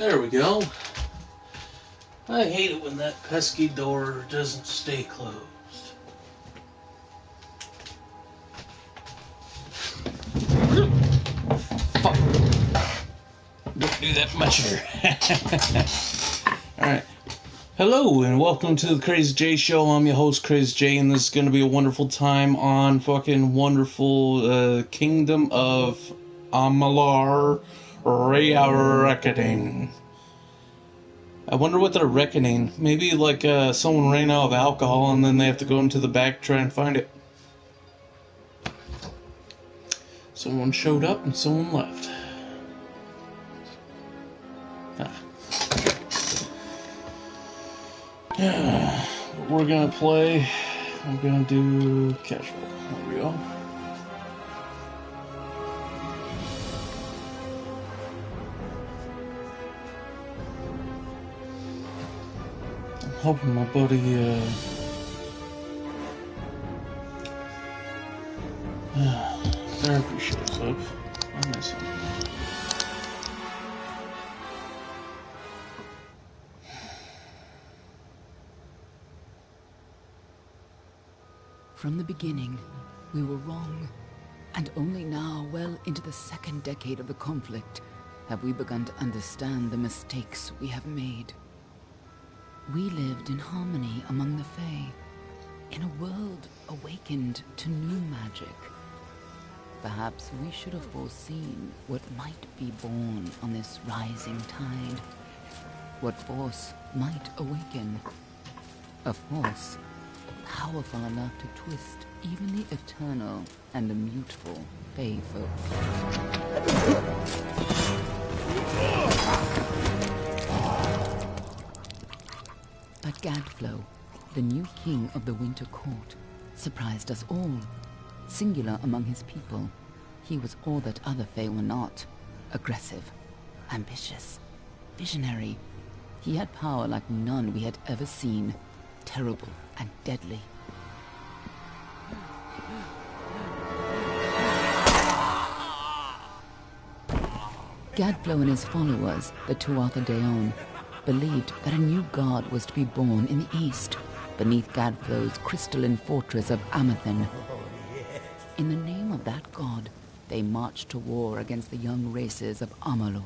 There we go. I hate it when that pesky door doesn't stay closed. Fuck. Don't do that much here. Alright. Hello and welcome to the Crazy J Show. I'm your host, Crazy J, and this is going to be a wonderful time on fucking wonderful Kingdom of Amalur Reckoning. I wonder what they're reckoning. Maybe like someone ran out of alcohol and then they have to go into the back and try and find it. Someone showed up and someone left. What we're gonna play, I'm gonna do casual. There we go. I'm hoping my buddy therapy shows up. I miss him. From the beginning, we were wrong, and only now, well into the second decade of the conflict, have we begun to understand the mistakes we have made. We lived in harmony among the Fae, in a world awakened to new magic. Perhaps we should have foreseen what might be born on this rising tide. What force might awaken. A force powerful enough to twist even the eternal and the mutable Fae folk. But Gadflow, the new king of the Winter Court, surprised us all. Singular among his people, he was all that other Fae were not. Aggressive, ambitious, visionary. He had power like none we had ever seen. Terrible and deadly. Gadflow and his followers, the Tuatha Deon, believed that a new god was to be born in the east, beneath Gadflow's crystalline fortress of Amathen. In the name of that god, they marched to war against the young races of Amalur.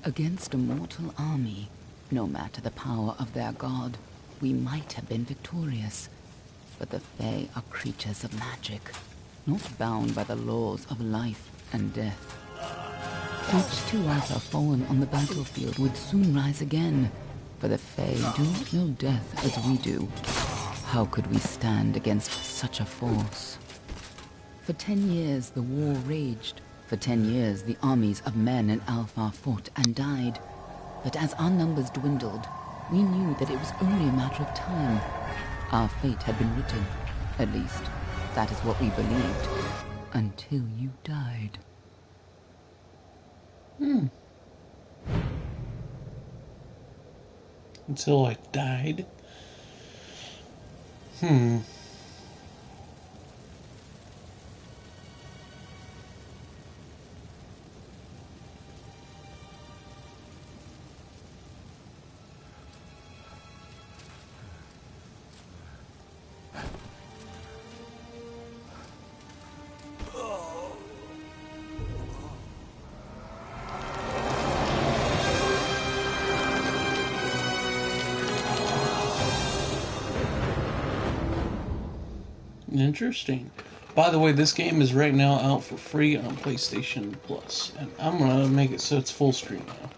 Against a mortal army, no matter the power of their god, we might have been victorious. But the Fae are creatures of magic, not bound by the laws of life and death. Each Tuatha fallen on the battlefield would soon rise again, for the Fae do not know death as we do. How could we stand against such a force? For 10 years the war raged. For 10 years the armies of Men and Alpha fought and died. But as our numbers dwindled, we knew that it was only a matter of time. Our fate had been written. At least, that is what we believed. Until you died. Until I died? Interesting. By the way, this game is right now out for free on PlayStation Plus, and I'm gonna make it so it's full screen now.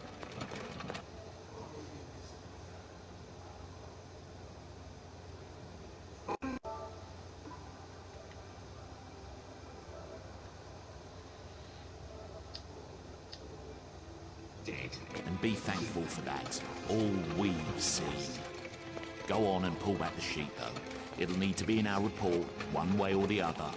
Dead, and be thankful for that. All we've seen. Go on and pull back the sheet, though. It'll need to be in our report, one way or the other.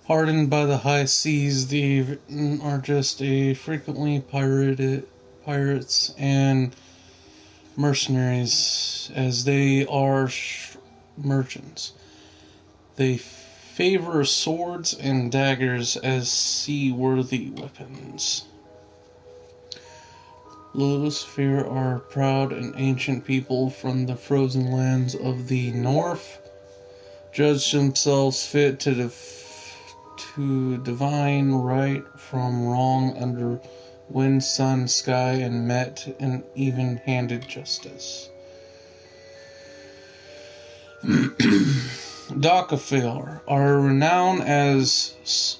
Hardened by the high seas, they are just a frequently pirates and mercenaries, as they are merchants. They favor swords and daggers as seaworthy weapons. Lodosphere are proud and ancient people from the frozen lands of the north, judge themselves fit to divine right from wrong under wind, sun, sky, and met in even-handed justice. Docafil are renowned as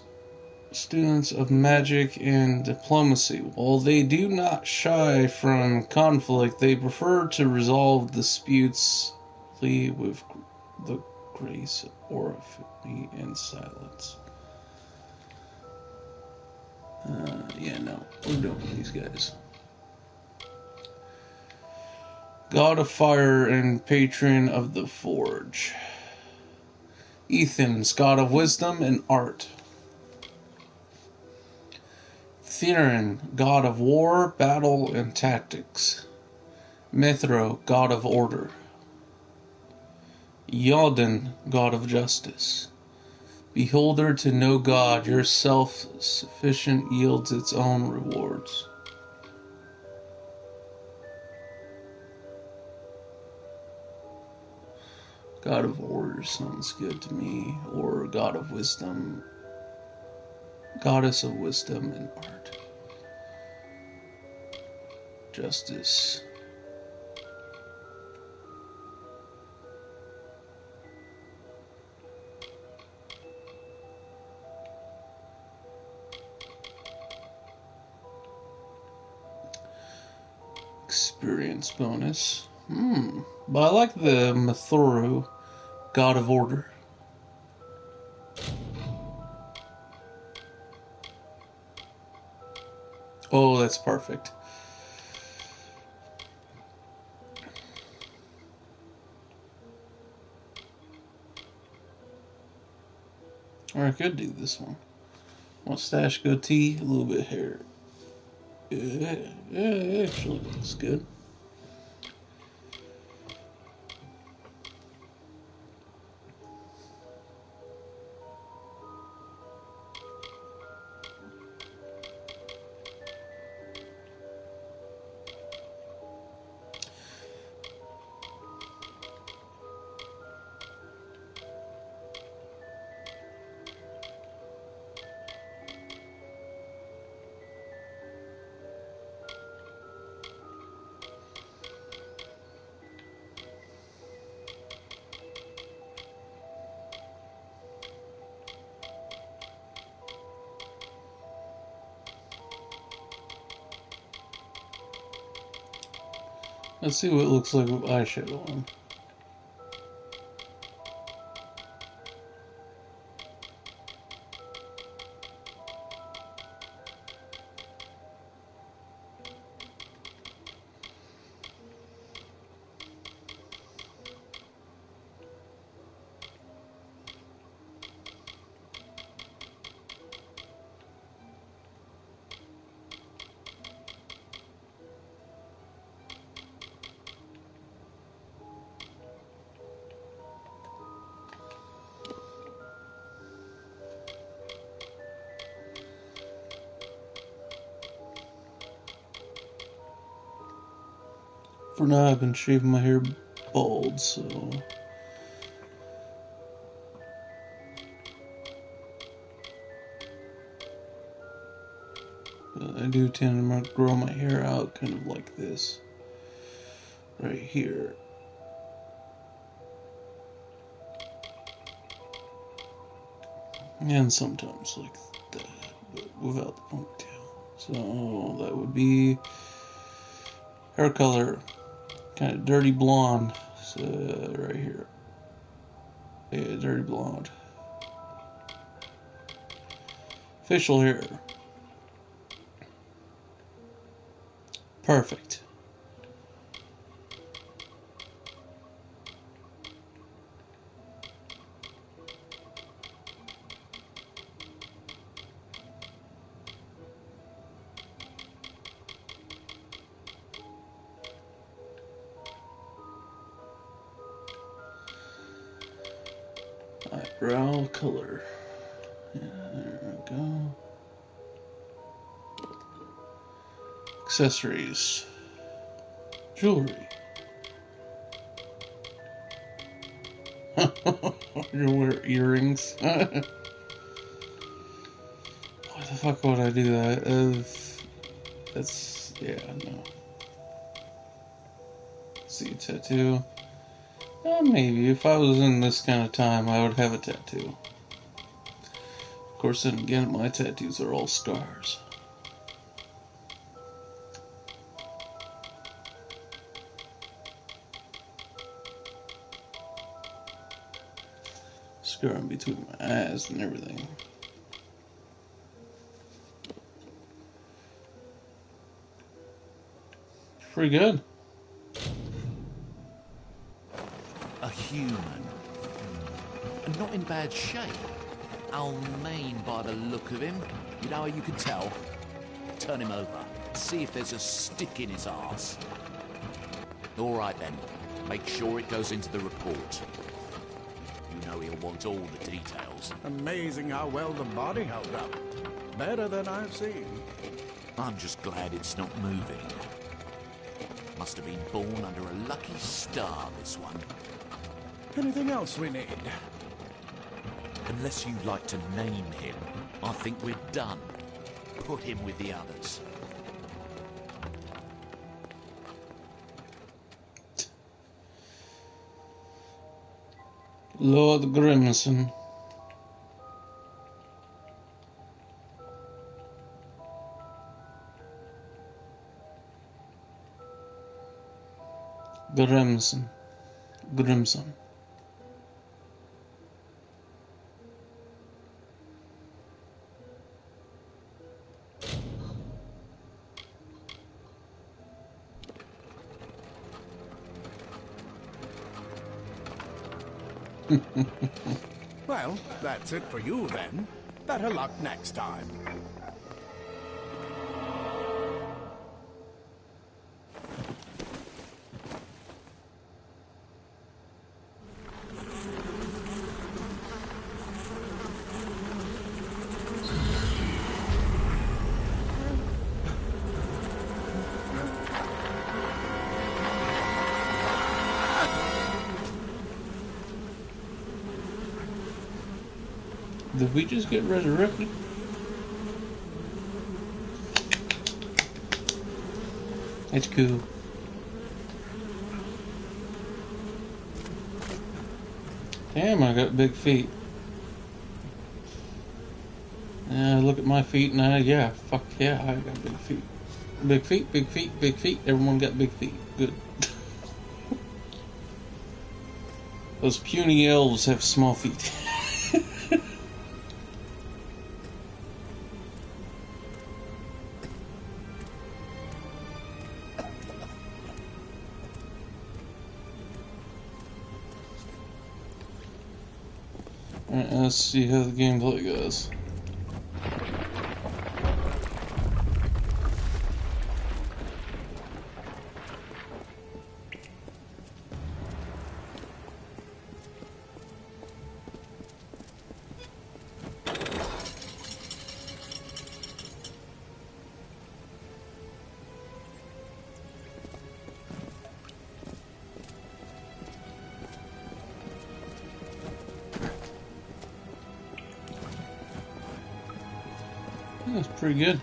students of magic and diplomacy. While they do not shy from conflict, they prefer to resolve disputes with the grace of oratory and silence. Yeah, no, we're done with these guys. God of fire and patron of the forge. Ethan's god of wisdom and art. Theron, god of war, battle, and tactics. Mithro, god of order. Yalden, god of justice. Beholder to no god, your self-sufficient yields its own rewards. God of order sounds good to me, or god of wisdom, goddess of wisdom and art. Justice. Experience bonus. But I like the Mithuru, god of order. Oh, that's perfect. Or I could do this one. Mustache, goatee, a little bit of hair. Yeah, it actually looks good. Let's see what it looks like with eyeshadow on. For now, I've been shaving my hair bald, so... But I do tend to grow my hair out kind of like this. Right here. And sometimes like that, but without the ponytail. So that would be hair color, kind of dirty blonde. So right here, yeah, dirty blonde. Facial hair, perfect. Brow color. Yeah, there we go. Accessories. Jewelry. You wear earrings. Why the fuck would I do that? That's, yeah, no. See a tattoo. Maybe if I was in this kind of time, I would have a tattoo. Of course, then again, my tattoos are all scars. Scar in between my eyes and everything. Pretty good. A human. And not in bad shape. Almain by the look of him. You know how you can tell? Turn him over. See if there's a stick in his arse. All right then. Make sure it goes into the report. You know he'll want all the details. Amazing how well the body held up. Better than I've seen. I'm just glad it's not moving. Must have been born under a lucky star, this one. Anything else we need? Unless you'd like to name him, I think we're done. Put him with the others. Lord Grimson. Grimson. Well, that's it for you then. Better luck next time. Did we just get resurrected? That's cool. Damn, I got big feet. Look at my feet and yeah, fuck yeah, I got big feet. Big feet, big feet, big feet. Everyone got big feet. Good. Those puny elves have small feet. Alright, let's see how the gameplay goes. That's pretty good.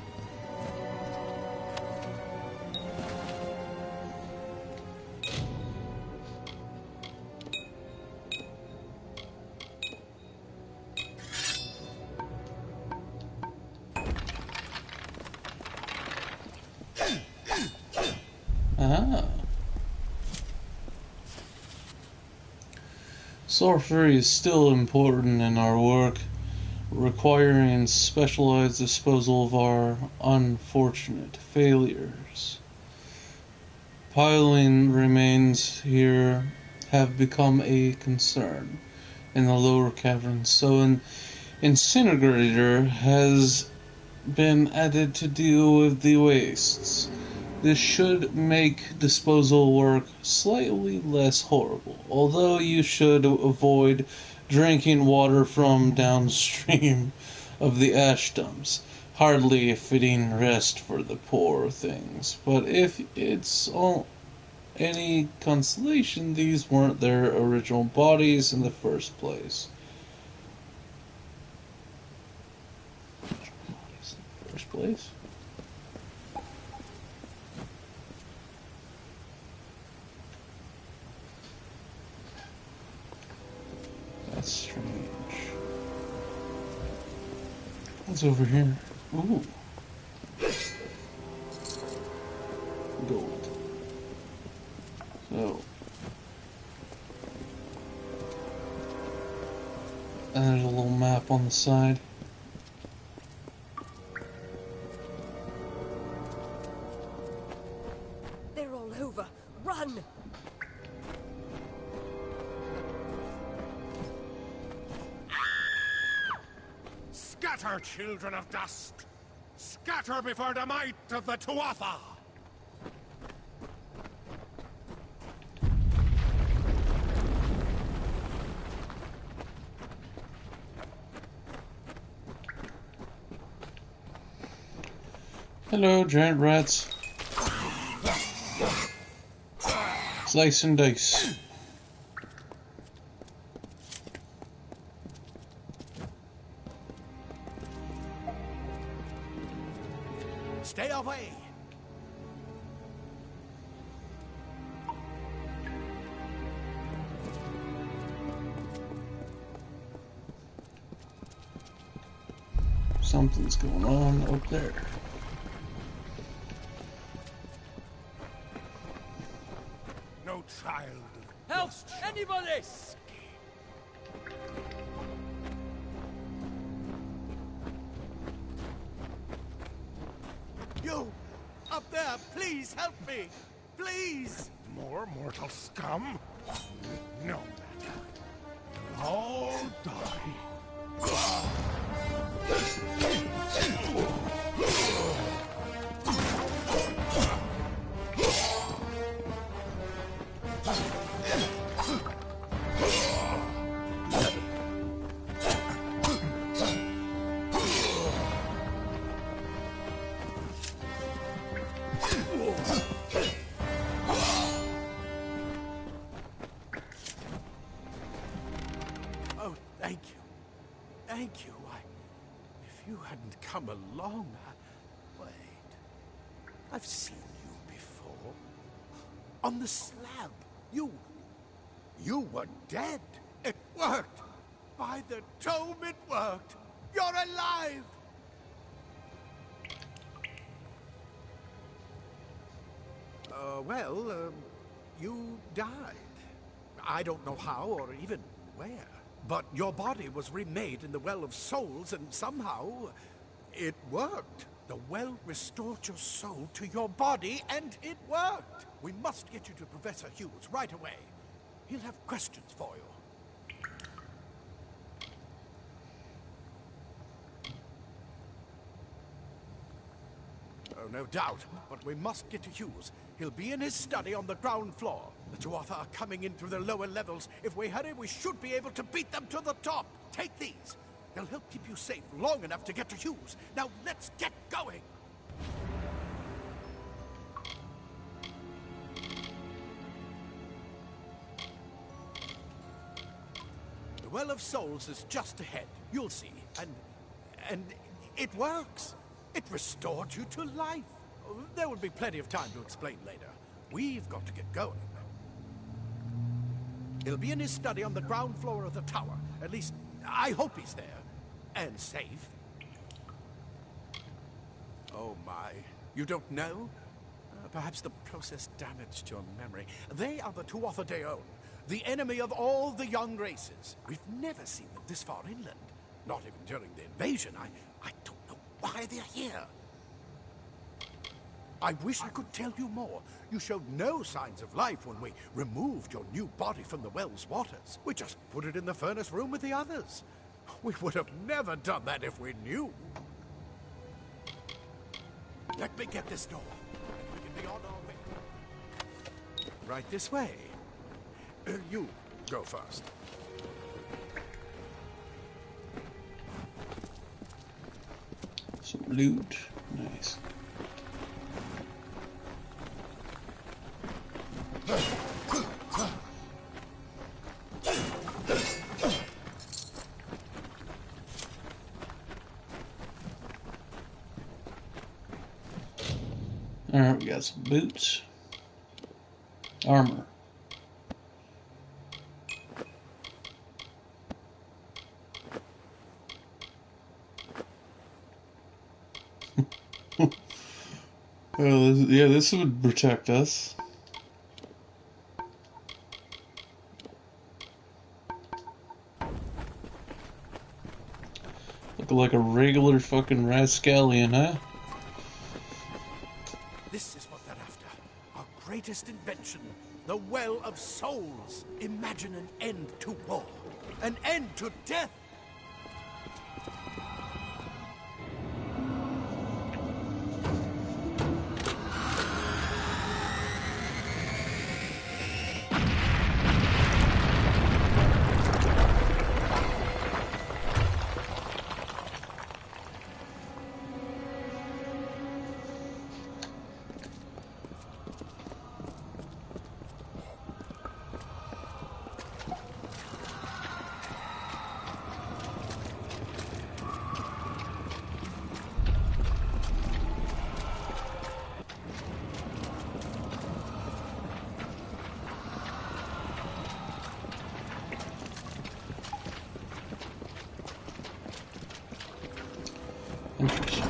Sorcery is still important in our work, requiring specialized disposal of our unfortunate failures. Piling remains here have become a concern in the lower caverns, so an incinerator has been added to deal with the wastes. This should make disposal work slightly less horrible, although you should avoid drinking water from downstream of the ash dumps. Hardly a fitting rest for the poor things. But if it's all any consolation, these weren't their original bodies in the first place. First place? That's strange. What's over here? Ooh. Gold. So. And there's a little map on the side. They're all over. Run! Scatter, children of dust! Scatter before the might of the Tuatha! Hello, giant rats. Slice and dice. Stay away! Something's going on up there. No child. Help! Anybody! You! Up there, please help me! Please! More mortal scum? No matter. You'll all die. Oh, thank you. Thank you. If you hadn't come along, wait. I've seen you before. On the slab. You were dead. It worked. By the tome, it worked. You're alive. You died. I don't know how or even where. But your body was remade in the Well of Souls, and somehow it worked. The well restored your soul to your body, and it worked. We must get you to Professor Hughes right away. He'll have questions for you. Oh, no doubt. But we must get to Hughes. He'll be in his study on the ground floor. The Tuatha are coming in through the lower levels. If we hurry, we should be able to beat them to the top. Take these. They'll help keep you safe long enough to get to Hughes. Now, let's get going. The Well of Souls is just ahead. You'll see. And it works. It restored you to life. There will be plenty of time to explain later. We've got to get going. He'll be in his study on the ground floor of the tower. At least, I hope he's there. And safe. Oh my. You don't know? Perhaps the process damaged your memory. They are the Tuatha Deon, the enemy of all the young races. We've never seen them this far inland. Not even during the invasion. I don't know why they're here. I wish I could tell you more. You showed no signs of life when we removed your new body from the well's waters. We just put it in the furnace room with the others. We would have never done that if we knew. Let me get this door, and we can be on our way. Right this way. You go first. Some loot. Nice. Alright, we got some boots. Armor. Well, yeah, this would protect us. Look like a regular fucking rascallion, huh? This is what they're after. Our greatest invention. The Well of Souls. Imagine an end to war. An end to death. Interesting.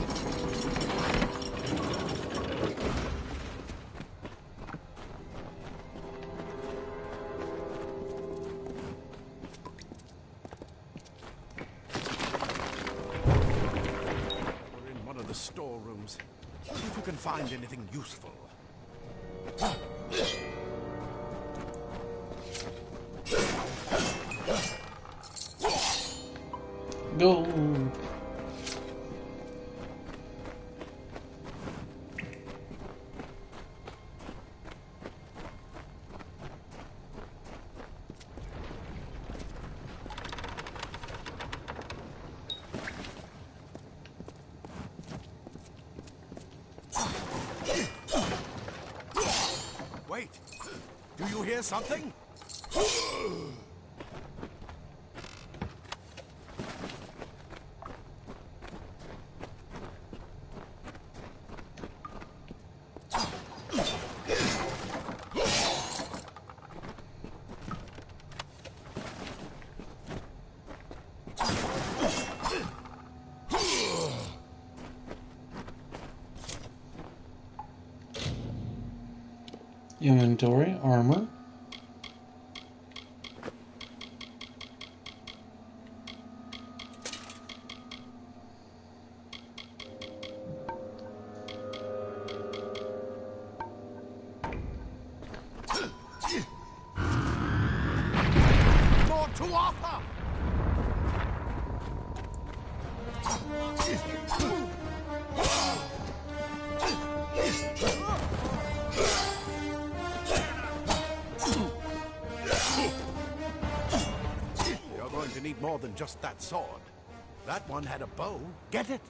We're in one of the storerooms. See if you can find anything useful. Go. Wait. Do you hear something? Inventory, armor. More to offer! You're going to need more than just that sword. That one had a bow. Get it?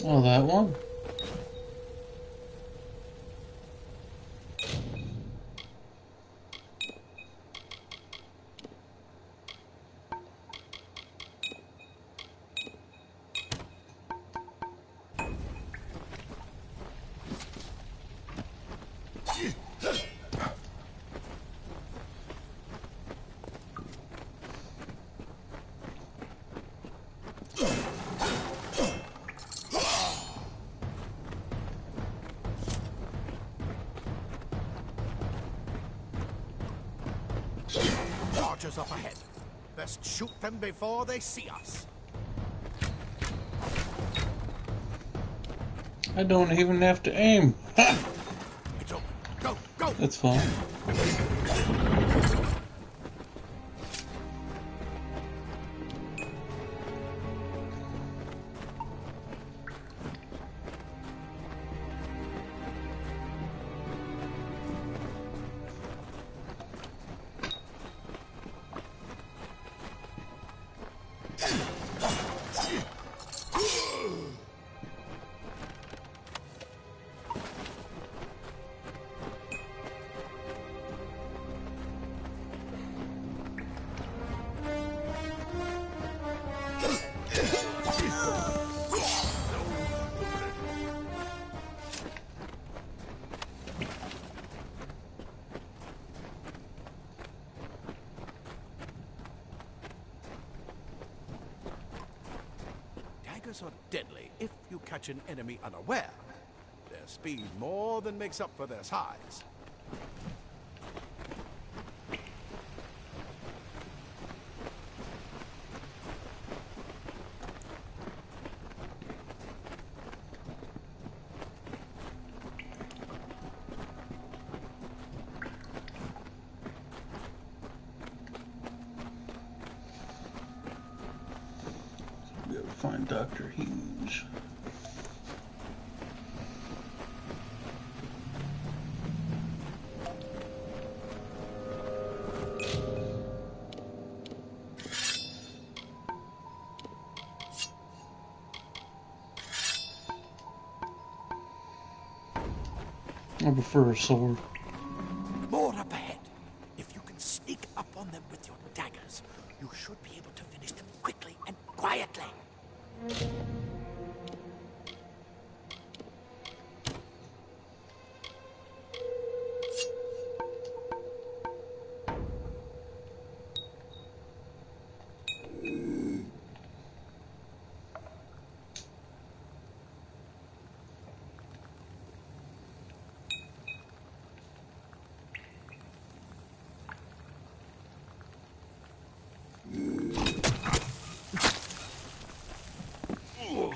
Oh, that one? Archers up ahead. Best shoot them before they see us. I don't even have to aim. Ha! It's open. That's fine. Daggers are deadly if you catch an enemy unaware. Their speed more than makes up for their size. We gotta find Dr. Hughes. I prefer a sword. More up ahead. If you can sneak up on them with your daggers, you should be able to finish them quickly and quietly.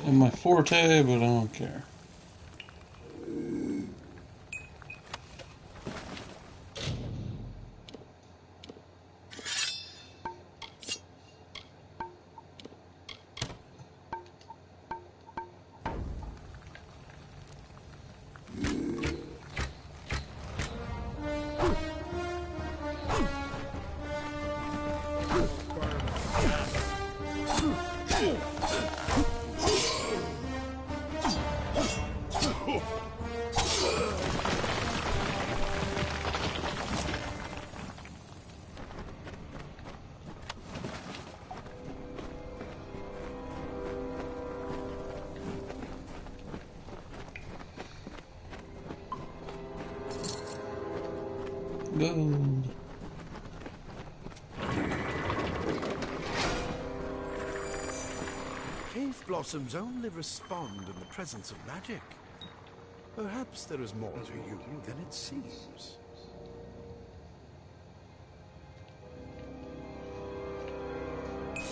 In my forte, but I don't care. Gold. Cave blossoms only respond in the presence of magic. Perhaps there is more to you than it seems.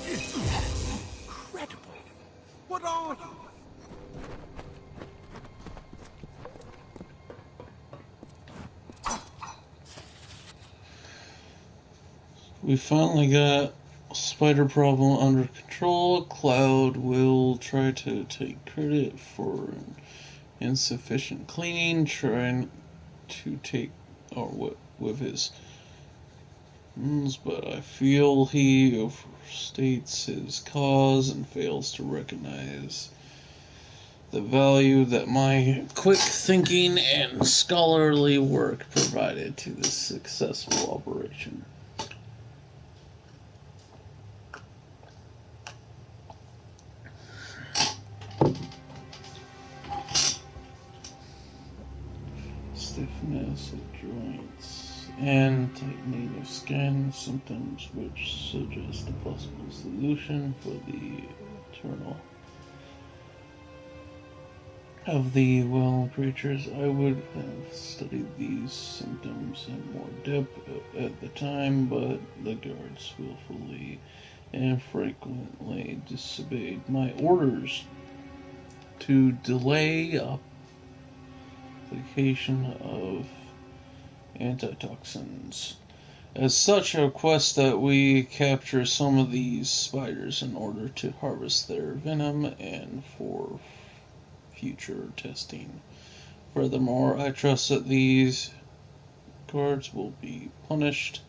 Incredible! What are you? We finally got spider problem under control. Cloud will try to take credit for insufficient cleaning, trying to take or with his, but I feel he overstates his cause and fails to recognize the value that my quick thinking and scholarly work provided to this successful operation. Stiffness of joints and tightening of skin, symptoms which suggest a possible solution for the eternal of the well creatures. I would have studied these symptoms in more depth at the time, but the guards willfully and frequently disobeyed my orders to delay application of Antitoxins. As such, I request that we capture some of these spiders in order to harvest their venom and for future testing. Furthermore, I trust that these guards will be punished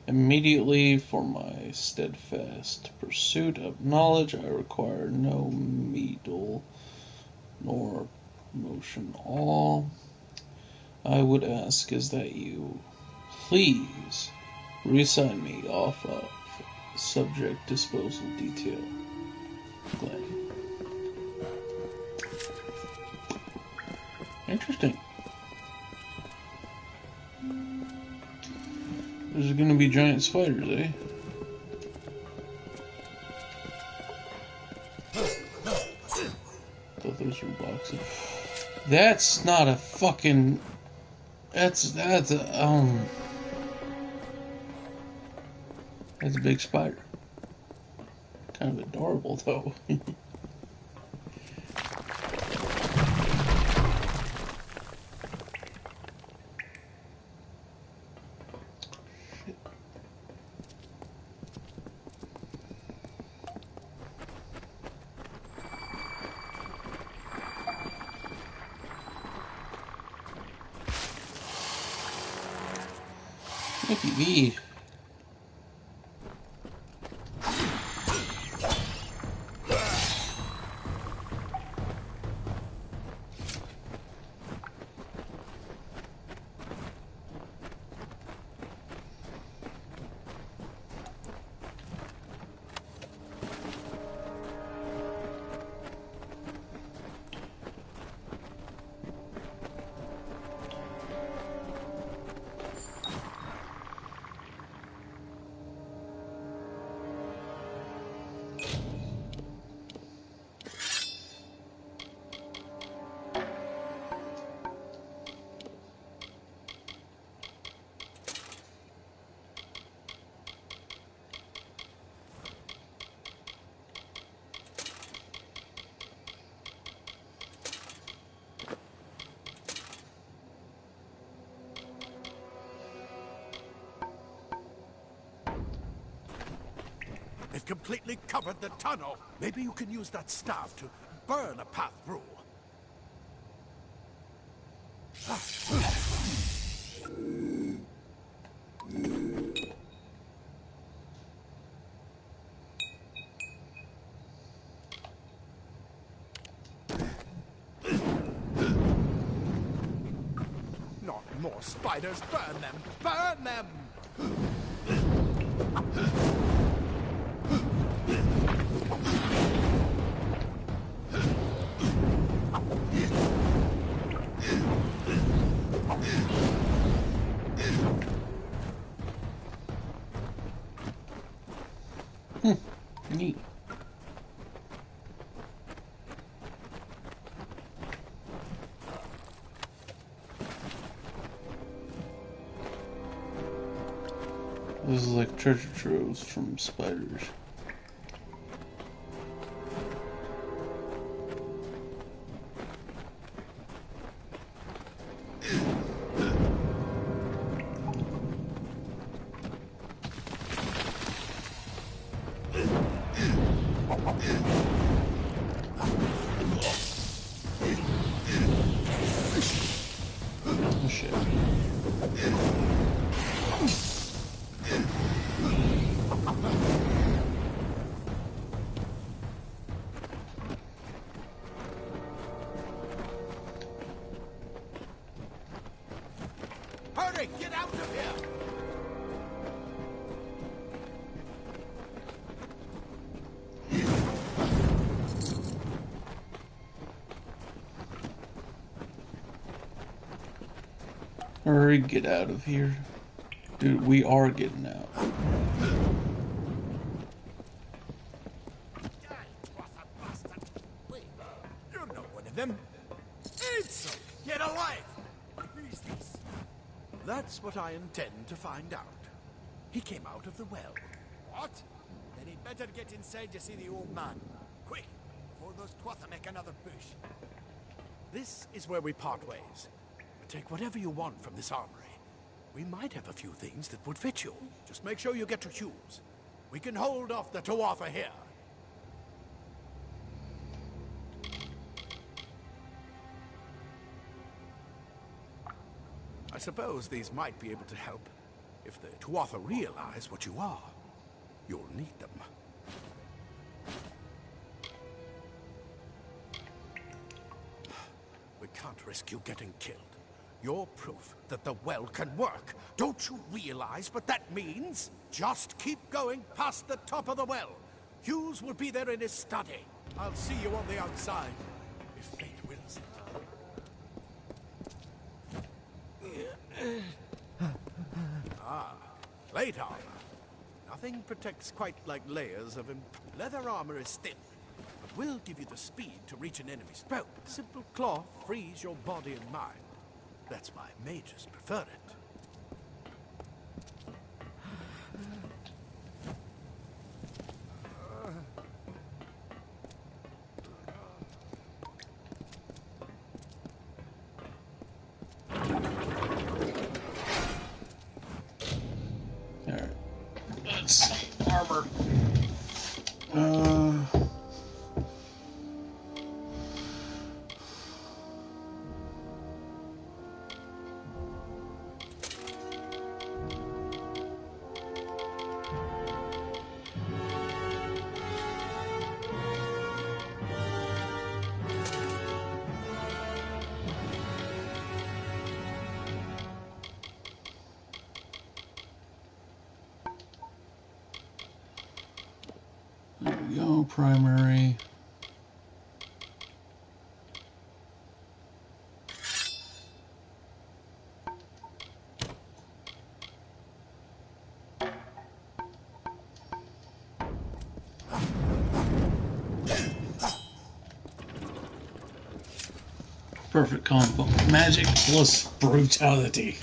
immediately for my steadfast pursuit of knowledge. I require no medal nor promotion. All I would ask is that you please reassign me off of subject disposal detail. Glenn. Interesting. There's gonna be giant spiders, eh? Thought those were boxes. That's not a fucking. That's a That's a big spider. Kind of adorable though. Mickey V. They've completely covered the tunnel. Maybe you can use that staff to burn a path through. Not more spiders. Burn them! Burn them! Neat. This is like treasure troves from spiders. Oh shit. Hurry! Get out of here! Hurry, get out of here. Dude, we are getting out. Wait, you're not one of them. Ansel, get alive! Who's this? That's what I intend to find out. He came out of the well. What? Then he'd better get inside to see the old man. Quick, before those Twatha make another push. This is where we part ways. Take whatever you want from this armory. We might have a few things that would fit you. Just make sure you get your shoes. We can hold off the Tuatha here. I suppose these might be able to help. If the Tuatha realize what you are, you'll need them. We can't risk you getting killed. You're proof that the well can work. Don't you realize what that means? Just keep going past the top of the well. Hughes will be there in his study. I'll see you on the outside, if fate wills it. Plate armor. Nothing protects quite like layers of leather armor is thin, but will give you the speed to reach an enemy's throat. Simple cloth frees your body and mind. That's why mages prefer it. Alright. Let's see. Armor. There we go, primary. Perfect combo. Magic plus brutality.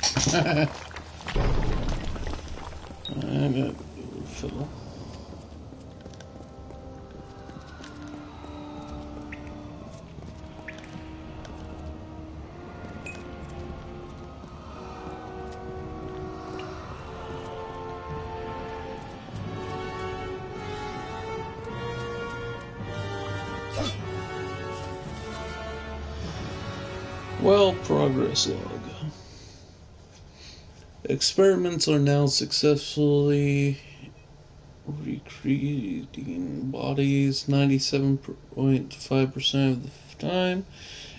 And a fiddle. Well, progress log. Experiments are now successfully recreating bodies 97.5% of the time.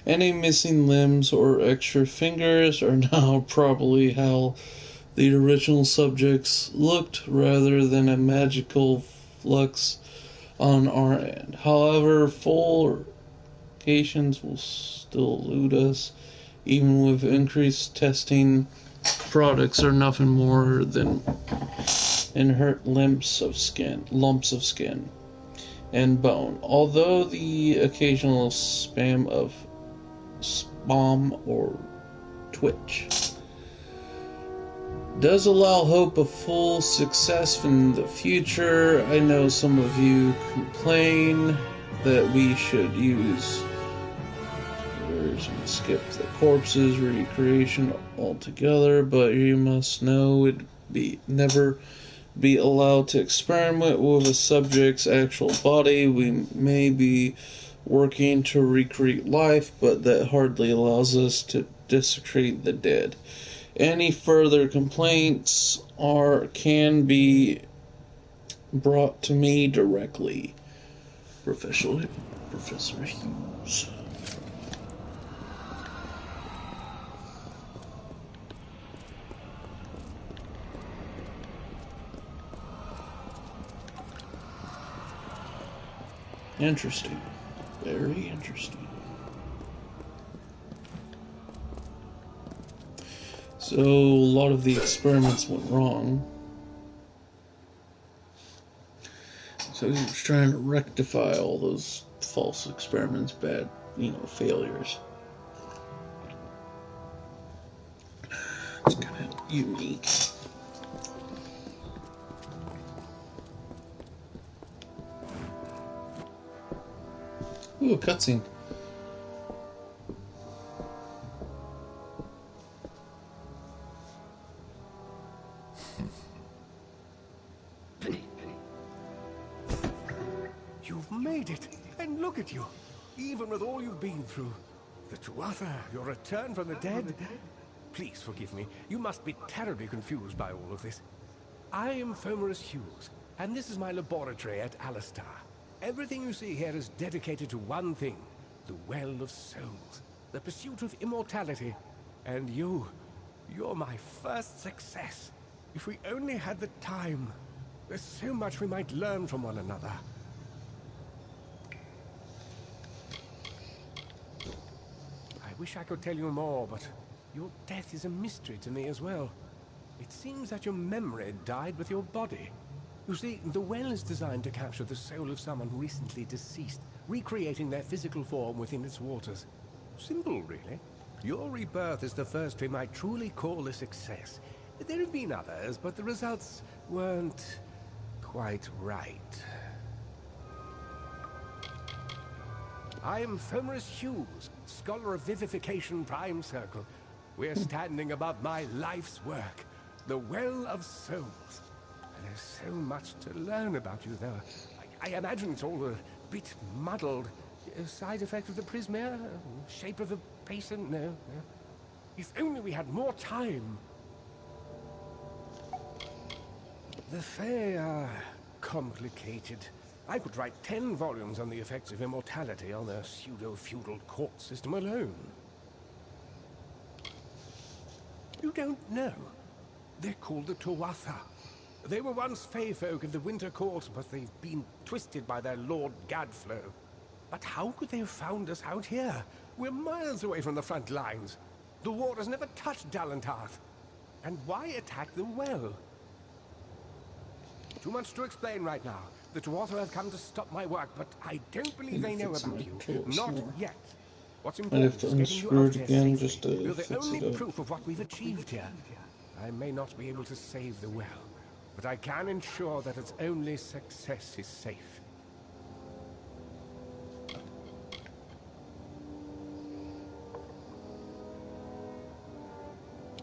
Any missing limbs or extra fingers are now probably how the original subjects looked rather than a magical flux on our end. However, full locations will still elude us, even with increased testing. Products are nothing more than inert lumps of skin and bone. Although the occasional spam or twitch does allow hope of full success in the future, I know some of you complain that we should use and skip the corpses recreation altogether, but you must know it never be allowed to experiment with a subject's actual body. We may be working to recreate life, but that hardly allows us to desecrate the dead. Any further complaints can be brought to me directly. Professor Hughes. Interesting. Very interesting. So, a lot of the experiments went wrong. So he was trying to rectify all those false experiments, bad, failures. It's kind of unique. Ooh, a cutscene. made it. And look at you. Even with all you've been through. The Tuatha, your return from the dead. Please forgive me. You must be terribly confused by all of this. I am Fomerus Hughes, and this is my laboratory at Alistar. Everything you see here is dedicated to one thing. The Well of Souls. The pursuit of immortality. And you're my first success. If we only had the time. There's so much we might learn from one another. I wish I could tell you more, but your death is a mystery to me as well. It seems that your memory died with your body. You see, the well is designed to capture the soul of someone recently deceased, recreating their physical form within its waters. Simple, really. Your rebirth is the first we might truly call a success. There have been others, but the results weren't quite right. I am Fomerus Hughes, Scholar of Vivification Prime Circle. We're standing above my life's work, the Well of Souls. And there's so much to learn about you, though. I imagine it's all a bit muddled. A side effect of the prismere? Shape of the basin? No. If only we had more time. The Fae are complicated. I could write 10 volumes on the effects of immortality on their pseudo-feudal court system alone. You don't know? They're called the Tuatha. They were once Fae folk of the Winter Court, but they've been twisted by their Lord Gadflow. But how could they have found us out here? We're miles away from the front lines. The war has never touched Dalentarth. And why attack the well? Too much to explain right now. The Tuatha have come to stop my work, but I don't believe they know about you. Not yet. What's important is getting you out here safely. You're the only proof of what we've achieved here. I may not be able to save the well, but I can ensure that its only success is safe.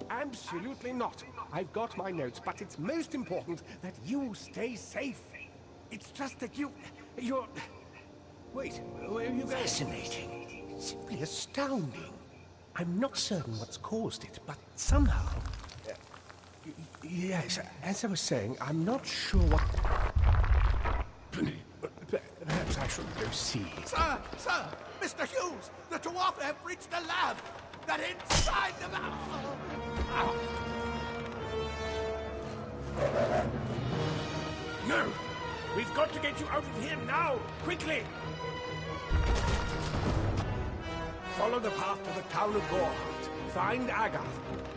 Absolutely not. I've got my notes, but it's most important that you stay safe. It's just that you're... Wait, where are you going? Fascinating. Simply astounding. I'm not certain what's caused it, but somehow... yes, as I was saying, I'm not sure what... Perhaps I should go see. Sir! Mr. Hughes! The Tuatha have reached the lab! They're inside the lab! No! We've got to get you out of here now! Quickly! Follow the path to the town of Gorhart. Find Agath.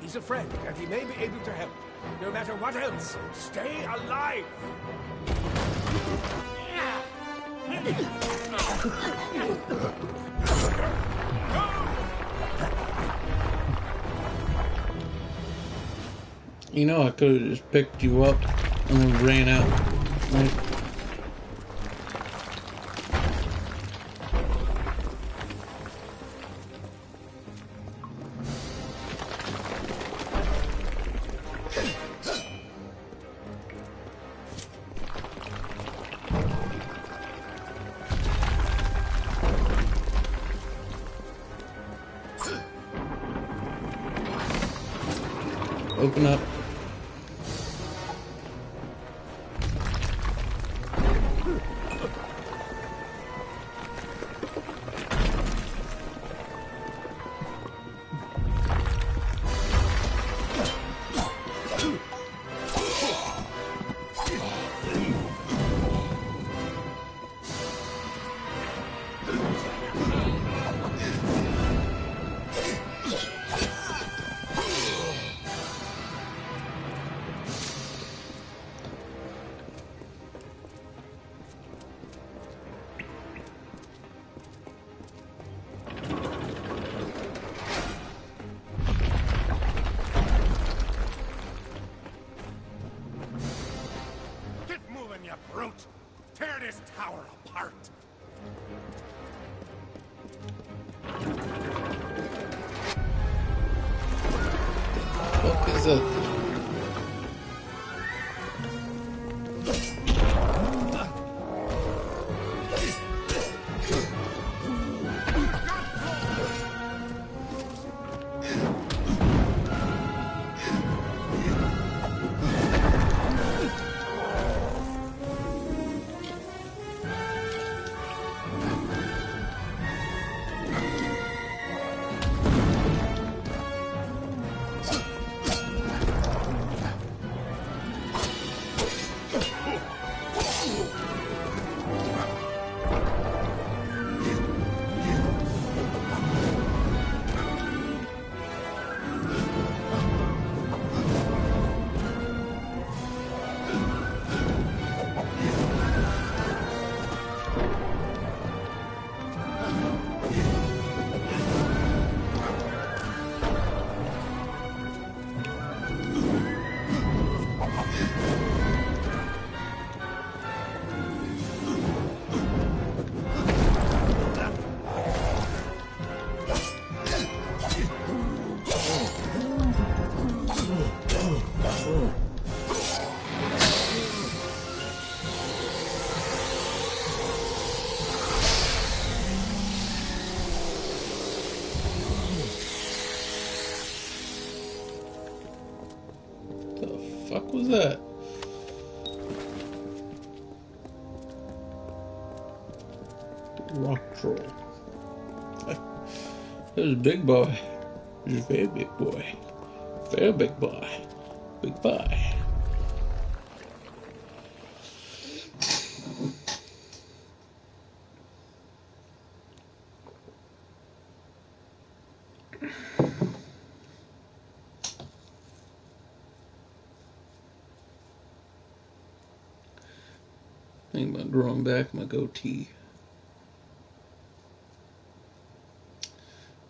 He's a friend, and he may be able to help. No matter what else, stay alive! You know, I could have just picked you up and then ran out. Right? Open up. Brute! Tear this tower apart! What is that? was that? Rock troll. There's a big boy. There's a very big boy. Very big boy. Big boy. Think about growing back my goatee.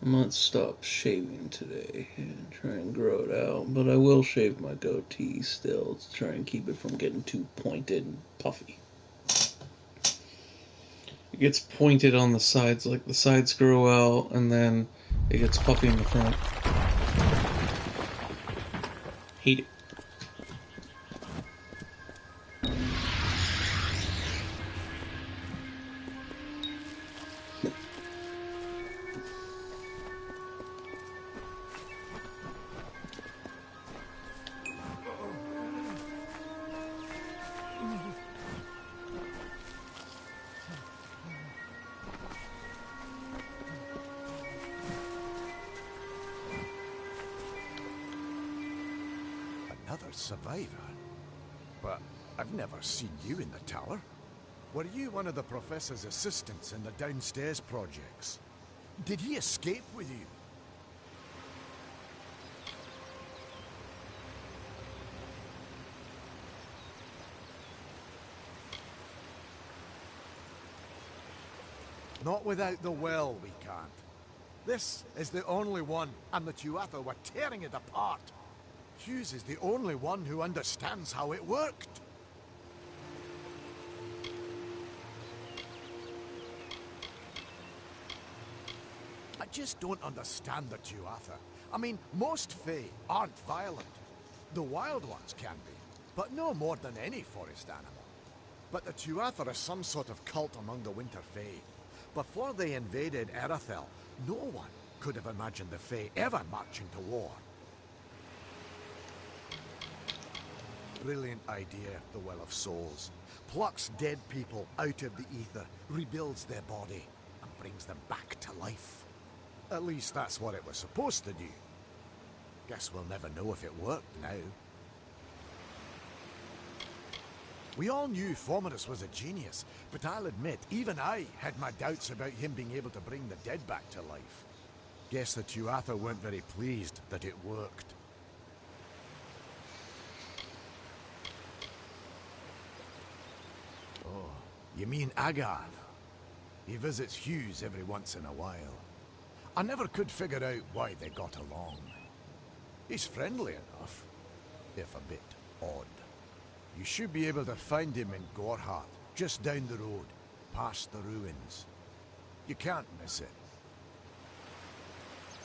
I might stop shaving today and try and grow it out, but I will shave my goatee still to try and keep it from getting too pointed and puffy. It gets pointed on the sides, like the sides grow out, and then it gets puffy in the front. Hate it. Another survivor? But I've never seen you in the tower. Were you one of the professor's assistants in the downstairs projects? Did he escape with you? Not without the well, we can't. This is the only one, and the Tuatha were tearing it apart. Hughes is the only one who understands how it worked. I just don't understand the Tuatha. I mean, most Fae aren't violent. The wild ones can be, but no more than any forest animal. But the Tuatha are some sort of cult among the Winter Fae. Before they invaded Erethel, no one could have imagined the Fae ever marching to war. Brilliant idea, the Well of Souls. Plucks dead people out of the ether, rebuilds their body, and brings them back to life. At least that's what it was supposed to do. Guess we'll never know if it worked now. We all knew Fomerus was a genius, but I'll admit, even I had my doubts about him being able to bring the dead back to life. Guess the Tuatha weren't very pleased that it worked. Oh, you mean Agav? He visits Hughes every once in a while. I never could figure out why they got along. He's friendly enough, if a bit odd. You should be able to find him in Gorhart, just down the road, past the ruins. You can't miss it.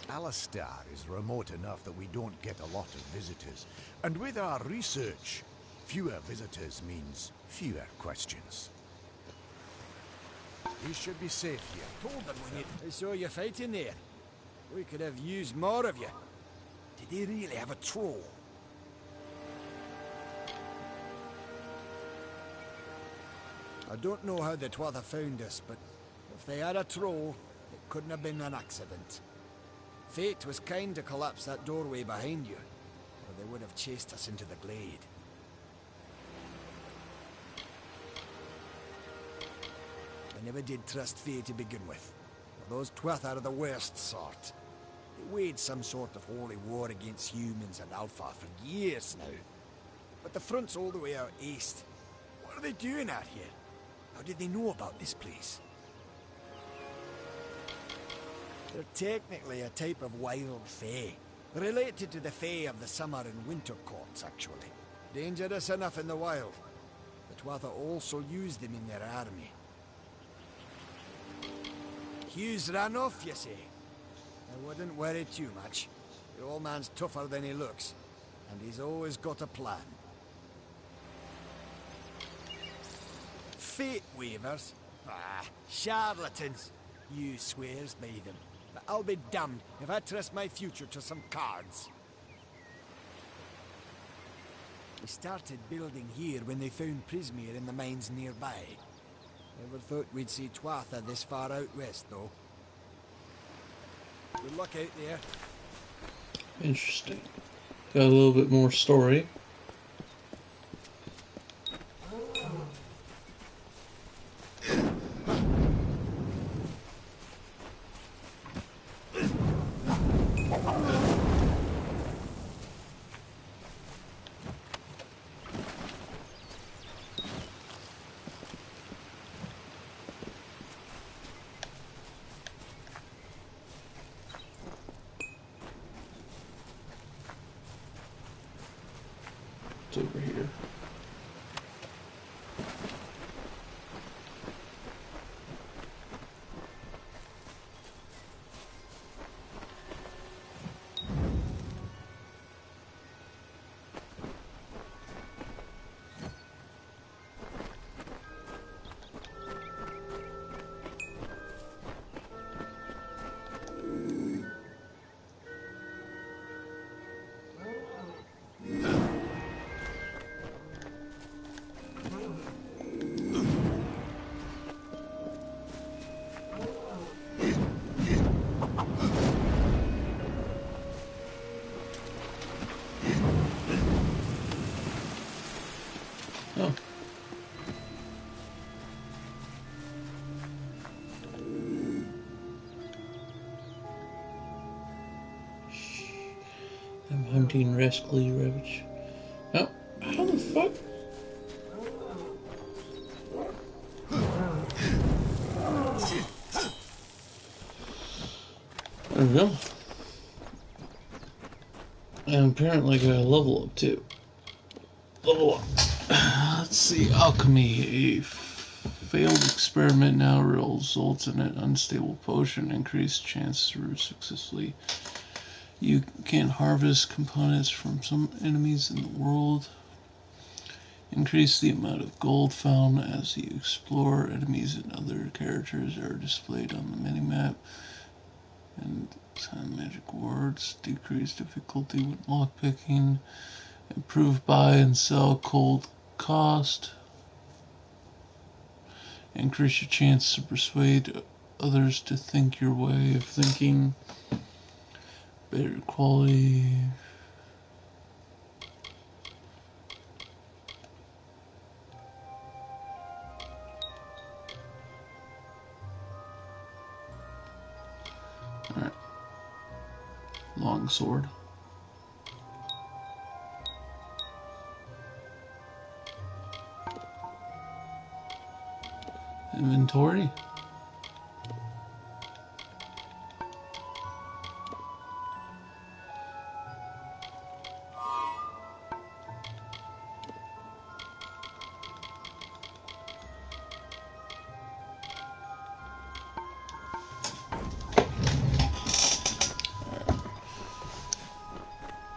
Alistar is remote enough that we don't get a lot of visitors. And with our research, fewer visitors means fewer questions. We should be safe here. Told them we need. I saw you fighting there. We could have used more of you. Did they really have a troll? I don't know how the Tuatha found us, but if they had a troll, it couldn't have been an accident. Fate was kind to collapse that doorway behind you, or they would have chased us into the glade. I never did trust Fate to begin with. Those Tuatha are the worst sort. They waged some sort of holy war against humans and Alpha for years now. But the front's all the way out east. What are they doing out here? How did they know about this place? They're technically a type of wild Fae. Related to the Fae of the summer and winter courts, actually. Dangerous enough in the wild. The Tuatha also use them in their army. Hughes ran off, you say? I wouldn't worry too much. The old man's tougher than he looks. And he's always got a plan. Fate weavers? Ah, charlatans. You swears by them. But I'll be damned if I trust my future to some cards. They started building here when they found Prismere in the mines nearby. Never thought we'd see Tuatha this far out west, though. Good luck out there. Interesting. Got a little bit more story. It's over here. Oh. I'm hunting rascally rabbits. Oh, how the fuck? There we go. And apparently I got a level up too. Level up. Let's see. Alchemy. A failed experiment now results in an unstable potion. Increased chance to successfully. You can harvest components from some enemies in the world. Increase the amount of gold found as you explore. Enemies and other characters are displayed on the minimap. And sign magic words. Decrease difficulty with lockpicking. Improve buy and sell cold cost. Increase your chance to persuade others to think your way of thinking. Better quality. Alright. Long sword. Inventory.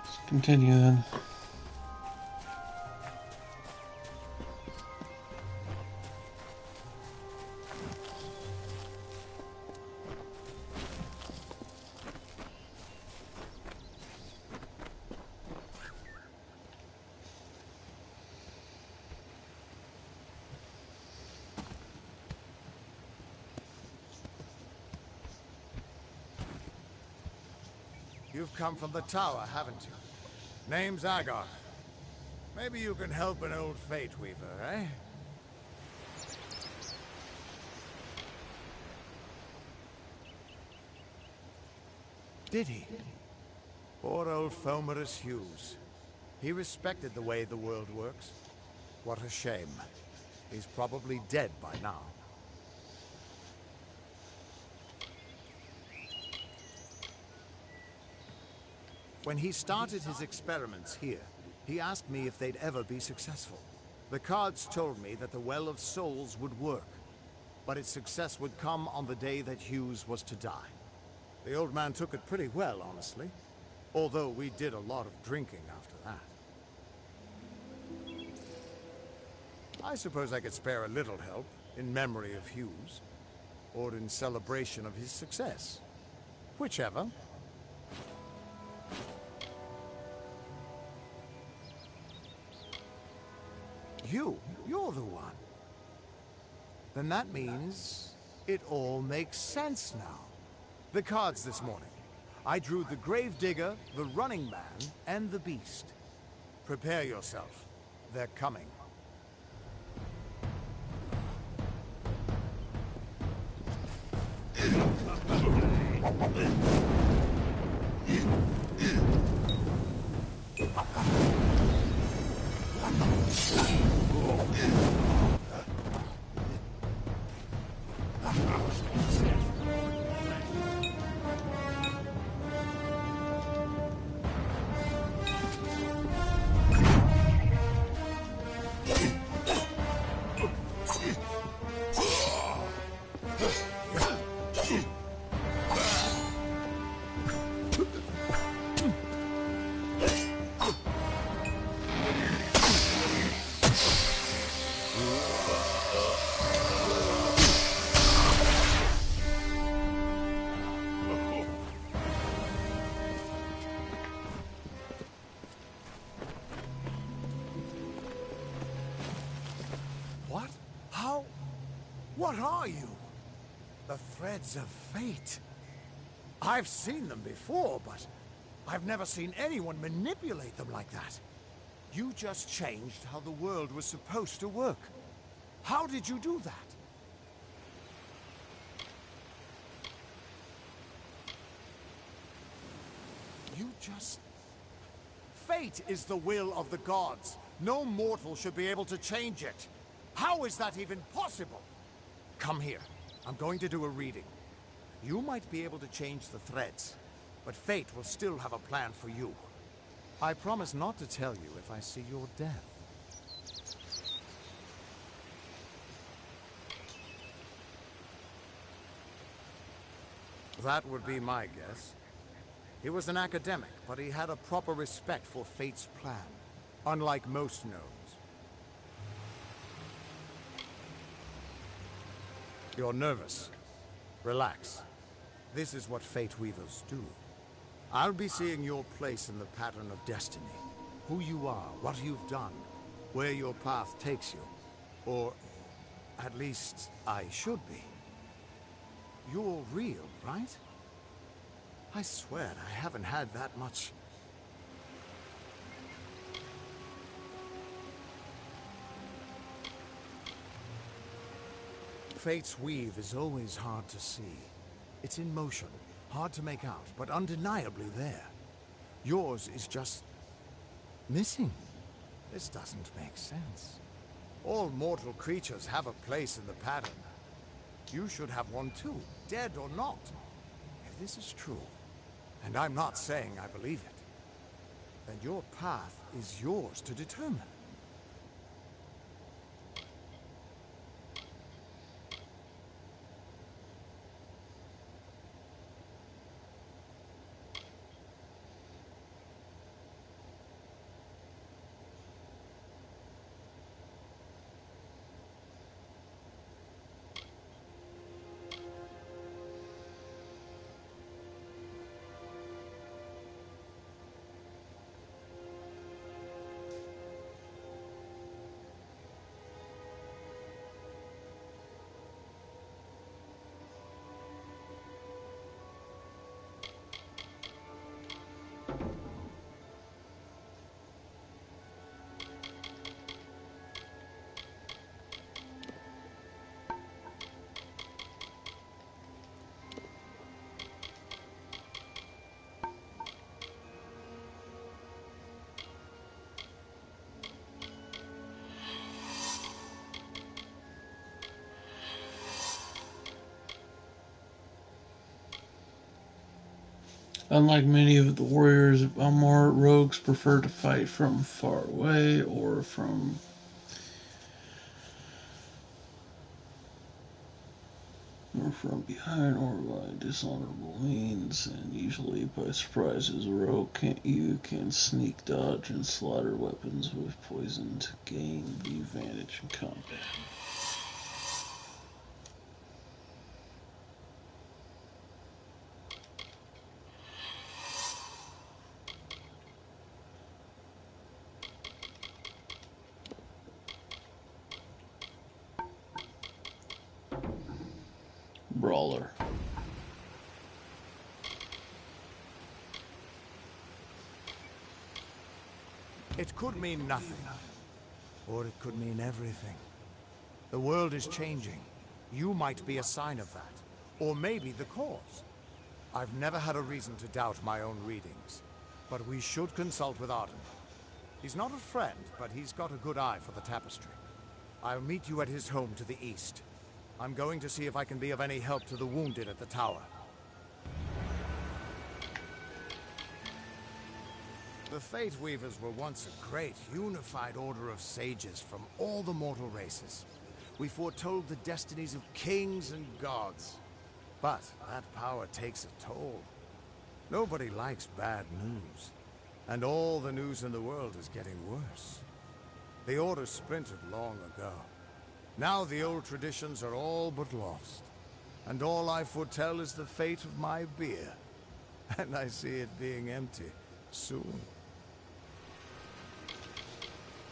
Let's continue then. You've come from the tower, haven't you? Name's Agar. Maybe you can help an old fate weaver, eh? Did he? Poor old Fomerus Hughes. He respected the way the world works. What a shame. He's probably dead by now. When he started his experiments here, he asked me if they'd ever be successful. The cards told me that the Well of Souls would work, but its success would come on the day that Hughes was to die. The old man took it pretty well, honestly, although we did a lot of drinking after that. I suppose I could spare a little help in memory of Hughes, or in celebration of his success. Whichever. You're the one. Then that means it all makes sense now. The cards this morning. I drew the Gravedigger, the Running Man, and the Beast. Prepare yourself. They're coming. What? How? What are you? The threads of fate. I've seen them before, but I've never seen anyone manipulate them like that. You just changed how the world was supposed to work. How did you do that? You just... Fate is the will of the gods. No mortal should be able to change it. How is that even possible? Come here. I'm going to do a reading. You might be able to change the threads, but fate will still have a plan for you. I promise not to tell you if I see your death. That would be my guess. He was an academic, but he had a proper respect for fate's plan, unlike most gnomes. You're nervous. Relax. This is what Fate Weavers do. I'll be seeing your place in the pattern of destiny. Who you are, what you've done, where your path takes you. Or, at least, I should be. You're real, right? I swear I haven't had that much... Fate's weave is always hard to see. It's in motion, hard to make out, but undeniably there. Yours is just... missing. This doesn't make sense. All mortal creatures have a place in the pattern. You should have one too, dead or not. If this is true, and I'm not saying I believe it, then your path is yours to determine. Unlike many of the warriors of Amalur, rogues prefer to fight from far away or from behind or by dishonorable means, and usually by surprise. As a rogue, you can sneak, dodge, and slaughter weapons with poison to gain the advantage in combat. It could mean nothing, or it could mean everything. The world is changing. You might be a sign of that, or maybe the cause. I've never had a reason to doubt my own readings, but we should consult with Arden. He's not a friend, but he's got a good eye for the tapestry. I'll meet you at his home to the east. I'm going to see if I can be of any help to the wounded at the tower. The Fate Weavers were once a great, unified order of sages from all the mortal races. We foretold the destinies of kings and gods. But that power takes a toll. Nobody likes bad news. And all the news in the world is getting worse. The Order splintered long ago. Now the old traditions are all but lost. And all I foretell is the fate of my beer. And I see it being empty soon.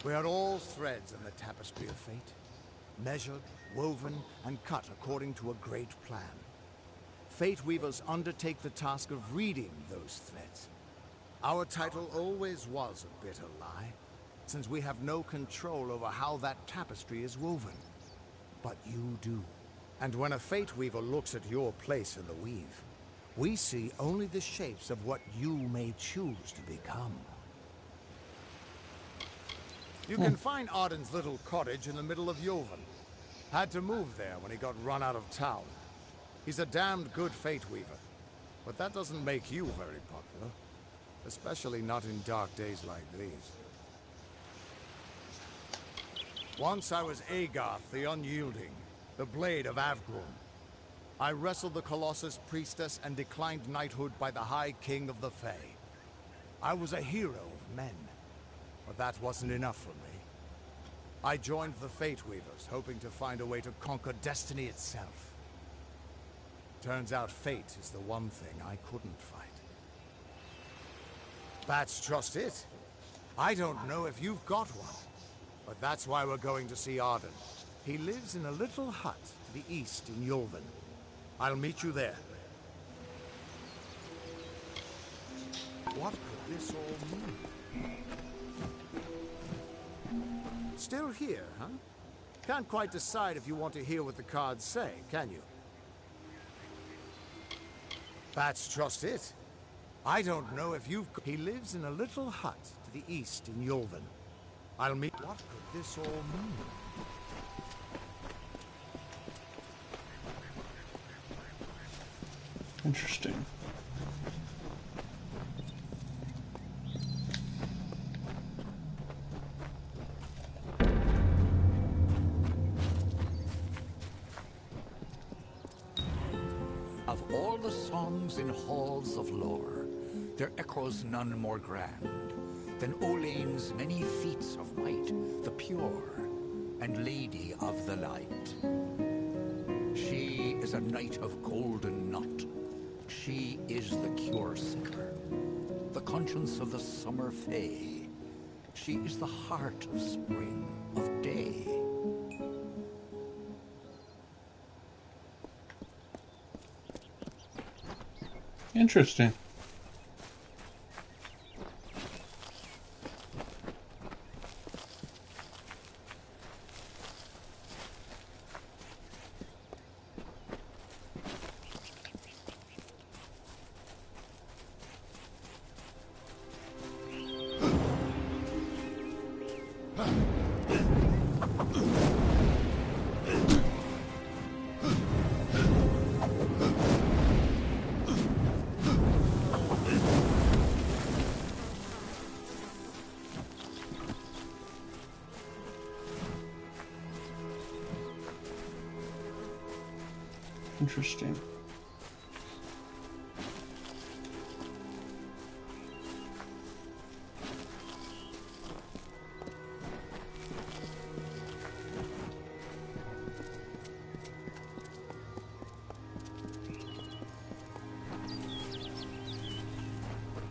We are all threads in the tapestry of fate. Measured, woven, and cut according to a great plan. Fate Weavers undertake the task of reading those threads. Our title always was a bitter lie, since we have no control over how that tapestry is woven. But you do. And when a Fate Weaver looks at your place in the weave, we see only the shapes of what you may choose to become. You can find Arden's little cottage in the middle of Yulven. Had to move there when he got run out of town. He's a damned good Fate Weaver, but that doesn't make you very popular. Especially not in dark days like these. Once I was Agarth the Unyielding, the Blade of Avgrim. I wrestled the Colossus Priestess and declined knighthood by the High King of the Fae. I was a hero of men, but that wasn't enough for me. I joined the Fate Weavers, hoping to find a way to conquer destiny itself. Turns out fate is the one thing I couldn't fight. That's just it. I don't know if you've got one, but that's why we're going to see Arden. He lives in a little hut to the east in Yulven. I'll meet you there. What could this all mean? Still here, huh? Can't quite decide if you want to hear what the cards say, can you? That's just it. I don't know if you've... He lives in a little hut to the east in Yulven. I'll meet... What could this all mean? Interesting. Of all the songs in halls of lore, there echoes none more grand than Olain's many feats of might, the pure and lady of the light. She is a knight of golden knot. She is the cure seeker, the conscience of the summer fae. She is the heart of spring, of day. Interesting. Interesting.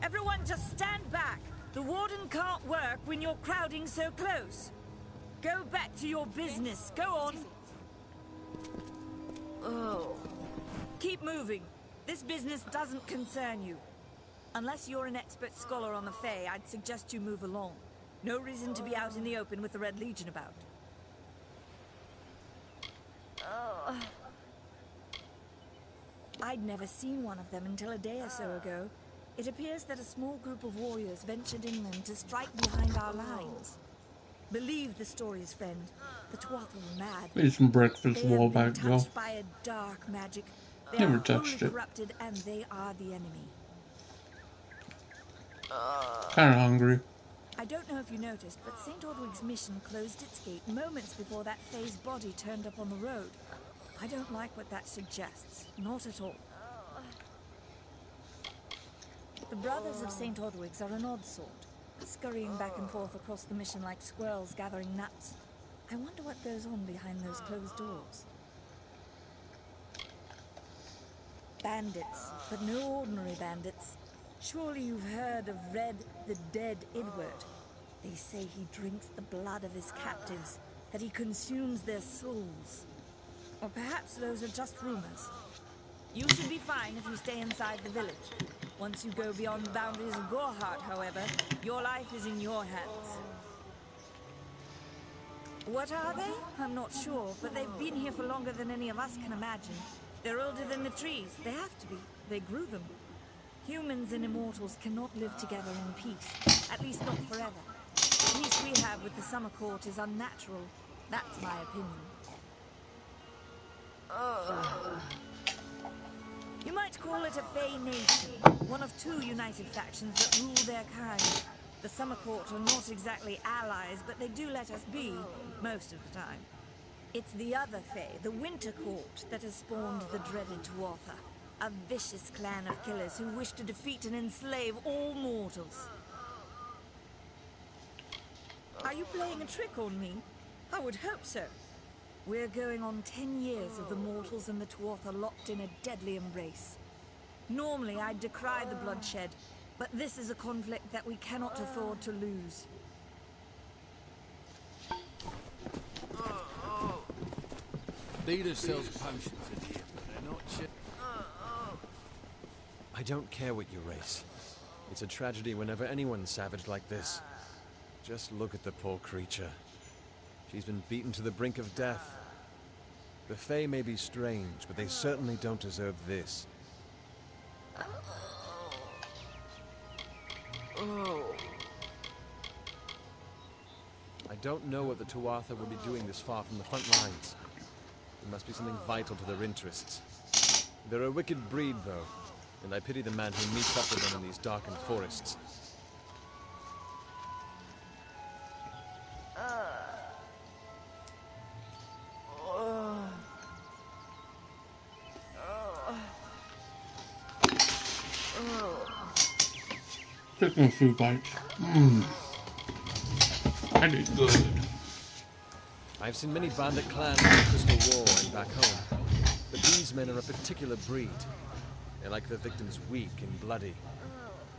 Everyone just stand back. The warden can't work when you're crowding so close. Go back to your business. Go on. Oh. Keep moving. This business doesn't concern you. Unless you're an expert scholar on the Fae, I'd suggest you move along. No reason to be out in the open with the Red Legion about. I'd never seen one of them until a day or so ago. It appears that a small group of warriors ventured inland to strike behind our lines. Believe the stories, friend. The Tuatha were mad. Ate some breakfast a They while have been back ago. touched by a dark magic. They Never are wholly touched it. corrupted, and they are the enemy. Kinda hungry. I don't know if you noticed, but St. Ordwig's mission closed its gate moments before that Fae's body turned up on the road. I don't like what that suggests. Not at all. The Brothers of St. Ordwig's are an odd sort, scurrying back and forth across the mission like squirrels gathering nuts. I wonder what goes on behind those closed doors. Bandits, but no ordinary bandits. Surely you've heard of Red, the dead Edward. They say he drinks the blood of his captives, that he consumes their souls. Or perhaps those are just rumors. You should be fine if you stay inside the village. Once you go beyond the boundaries of Gorhart, however, your life is in your hands. What are they? I'm not sure, but they've been here for longer than any of us can imagine. They're older than the trees. They have to be. They grew them. Humans and immortals cannot live together in peace, at least not forever. The peace we have with the Summer Court is unnatural. That's my opinion. You might call it a Fae nation, one of two united factions that rule their kind. The Summer Court are not exactly allies, but they do let us be, most of the time. It's the other Fae, the Winter Court, that has spawned the dreaded Tuatha, a vicious clan of killers who wish to defeat and enslave all mortals. Are you playing a trick on me? I would hope so. We're going on 10 years of the mortals and the Tuatha locked in a deadly embrace. Normally, I'd decry the bloodshed, but this is a conflict that we cannot afford to lose. Leader sells potions in here, but they're not cheap. I don't care what you race. It's a tragedy whenever anyone's savage like this. Just look at the poor creature. She's been beaten to the brink of death. The Fae may be strange, but they certainly don't deserve this. I don't know what the Tuatha will be doing this far from the front lines. There must be something vital to their interests. They're a wicked breed, though, and I pity the man who meets up with them in these darkened forests. Taking a few bites. I did good. I've seen many bandit clans in the Crystal War and back home, but these men are a particular breed. They like their victims weak and bloody.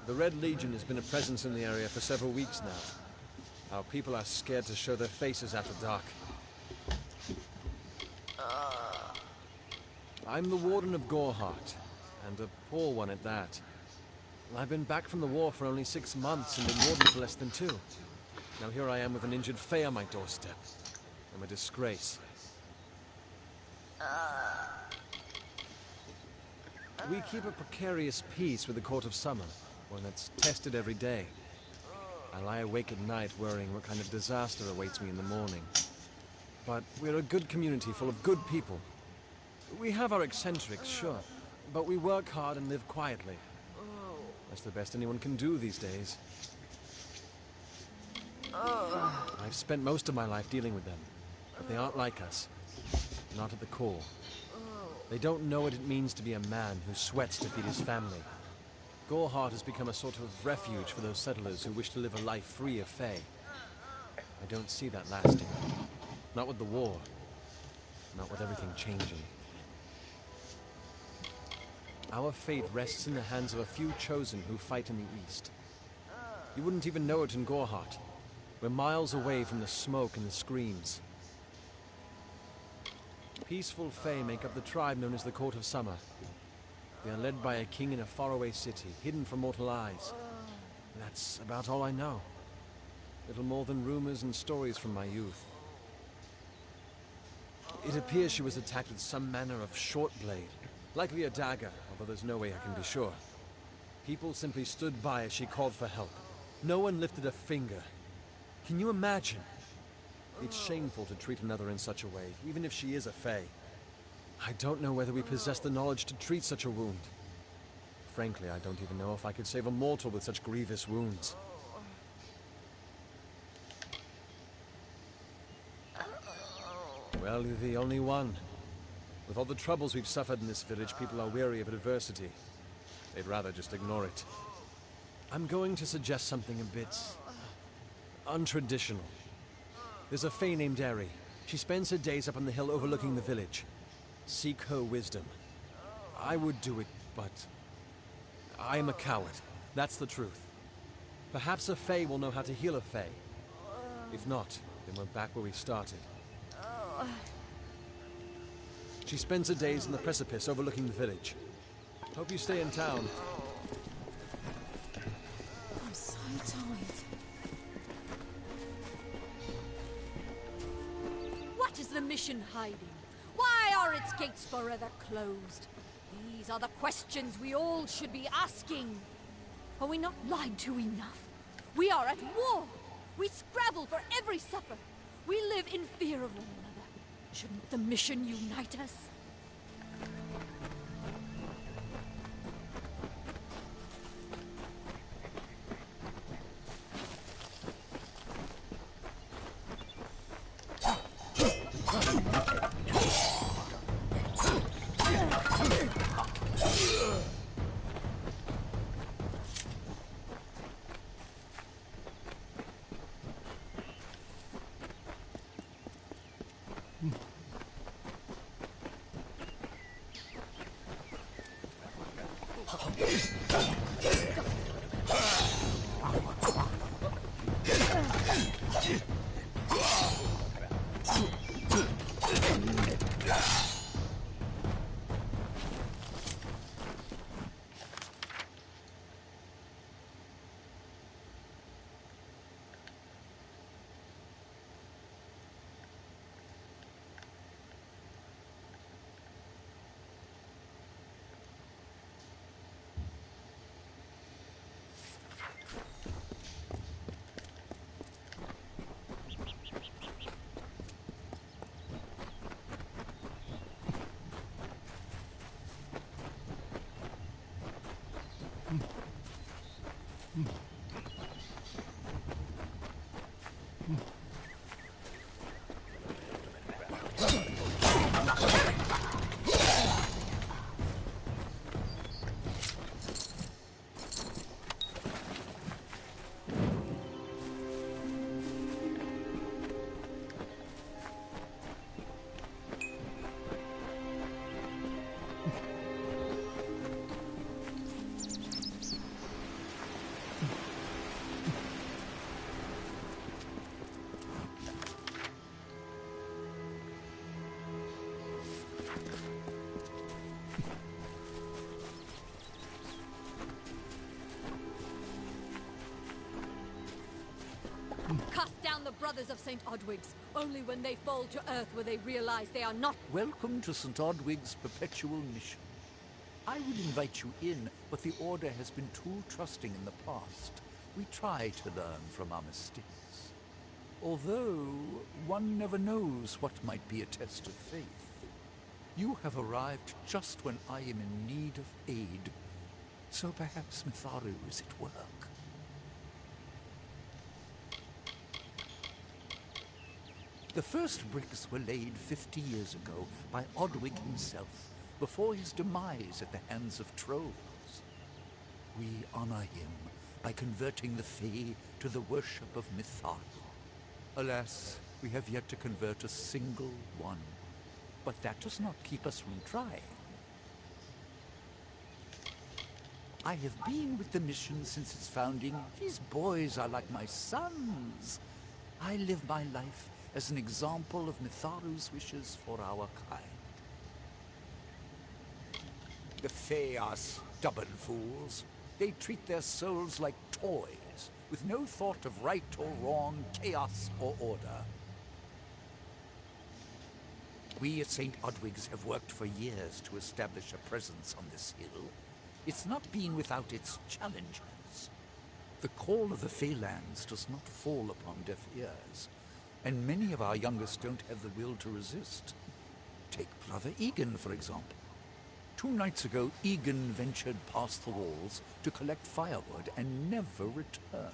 The Red Legion has been a presence in the area for several weeks now. Our people are scared to show their faces after dark. I'm the Warden of Gorhart, and a poor one at that. I've been back from the war for only 6 months and been Warden for less than 2. Now here I am with an injured Fae on my doorstep. I'm a disgrace. We keep a precarious peace with the Court of Summer, one that's tested every day. I lie awake at night worrying what kind of disaster awaits me in the morning. But we're a good community full of good people. We have our eccentrics, sure, but we work hard and live quietly. That's the best anyone can do these days. I've spent most of my life dealing with them, but they aren't like us. Not at the core. They don't know what it means to be a man who sweats to feed his family. Gorhart has become a sort of refuge for those settlers who wish to live a life free of Fae. I don't see that lasting. Not with the war. Not with everything changing. Our fate rests in the hands of a few chosen who fight in the east. You wouldn't even know it in Gorhart. We're miles away from the smoke and the screams. Peaceful Fae make up the tribe known as the Court of Summer. They are led by a king in a faraway city, hidden from mortal eyes. That's about all I know. Little more than rumors and stories from my youth. It appears she was attacked with some manner of short blade, likely a dagger, although there's no way I can be sure. People simply stood by as she called for help. No one lifted a finger. Can you imagine? It's shameful to treat another in such a way, even if she is a fae. I don't know whether we possess the knowledge to treat such a wound. Frankly, I don't even know if I could save a mortal with such grievous wounds. Well, you're the only one. With all the troubles we've suffered in this village, people are weary of adversity. They'd rather just ignore it. I'm going to suggest something a bit untraditional. There's a fae named Eri. She spends her days up on the hill overlooking the village. Seek her wisdom. I would do it, but I am a coward. That's the truth. Perhaps a fae will know how to heal a fae. If not, then we're back where we started. She spends her days on the precipice overlooking the village. Hope you stay in town. I'm so tired. What is the mission hiding? Why are its gates forever closed? These are the questions we all should be asking. Are we not lied to enough? We are at war. We scrabble for every supper. We live in fear of one another. Shouldn't the mission unite us? Cast down the brothers of St. Odwig's. Only when they fall to earth will they realize they are not... Welcome to St. Odwig's perpetual mission. I would invite you in, but the Order has been too trusting in the past. We try to learn from our mistakes. Although, one never knows what might be a test of faith. You have arrived just when I am in need of aid. So perhaps Mitharu is at work. The first bricks were laid 50 years ago by Odwig himself, before his demise at the hands of trolls. We honor him by converting the Fae to the worship of Mitharu. Alas, we have yet to convert a single one. But that does not keep us from trying. I have been with the mission since its founding. These boys are like my sons. I live my life as an example of Mitharu's wishes for our kind. The Fae are stubborn fools. They treat their souls like toys, with no thought of right or wrong, chaos or order. We at St. Odwig's have worked for years to establish a presence on this hill. It's not been without its challenges. The call of the Feylands does not fall upon deaf ears, and many of our youngest don't have the will to resist. Take Brother Egan, for example. 2 nights ago, Egan ventured past the walls to collect firewood and never returned.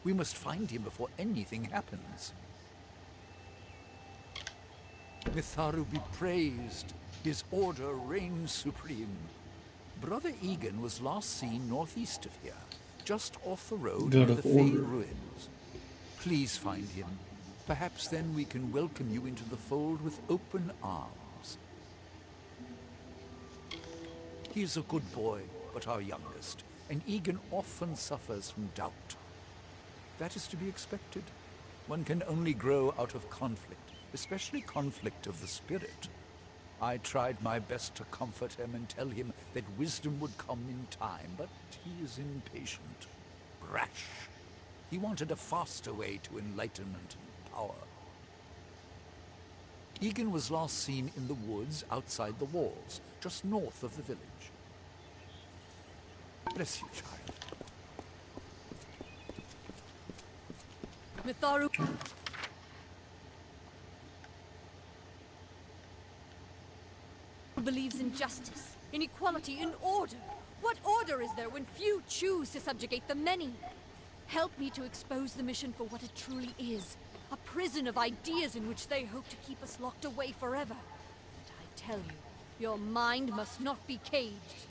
We must find him before anything happens. Mitharu be praised. His order reigns supreme. Brother Egan was last seen northeast of here, just off the road God near the of Fey Order. ruins. Please find him. Perhaps then we can welcome you into the fold with open arms. He is a good boy, but our youngest, and Egan often suffers from doubt. That is to be expected. One can only grow out of conflict, especially conflict of the spirit. I tried my best to comfort him and tell him that wisdom would come in time, but he is impatient, brash. He wanted a faster way to enlightenment and power. Egan was last seen in the woods outside the walls, just north of the village. Bless you, child. Mitharu believes in justice, in equality, in order. What order is there when few choose to subjugate the many? Help me to expose the mission for what it truly is. A prison of ideas in which they hope to keep us locked away forever. And I tell you, your mind must not be caged.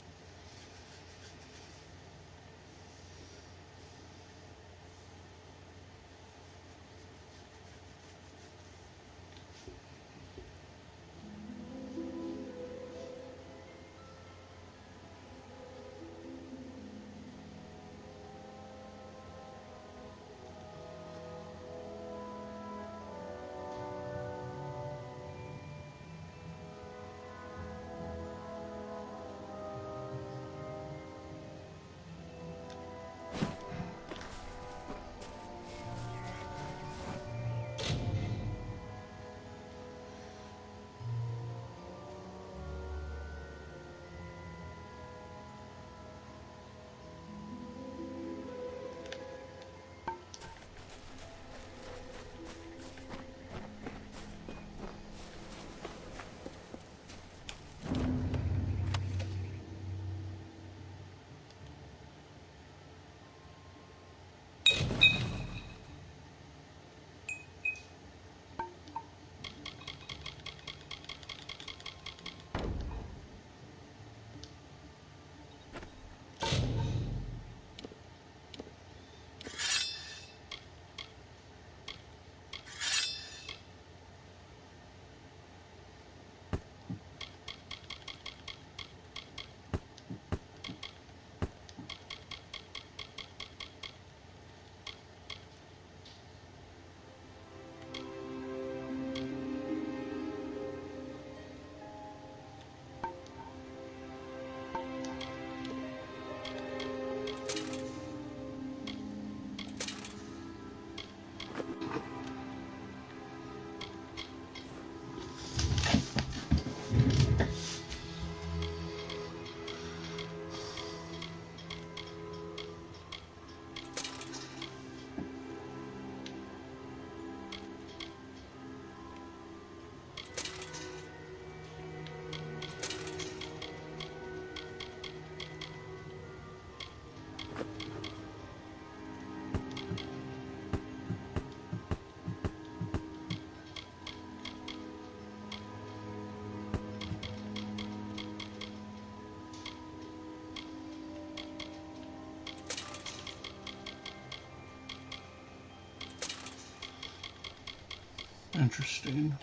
Interesting.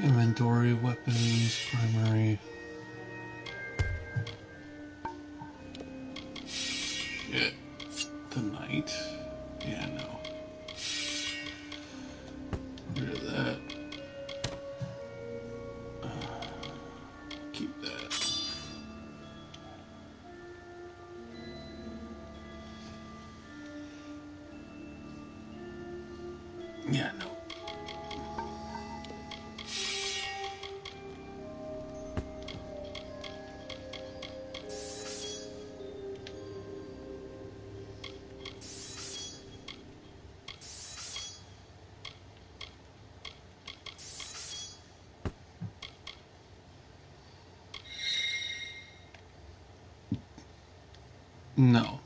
Inventory, weapons, primary. Shit. The knight? Yeah, no. Rid of that. Keep that. Yeah, no. No.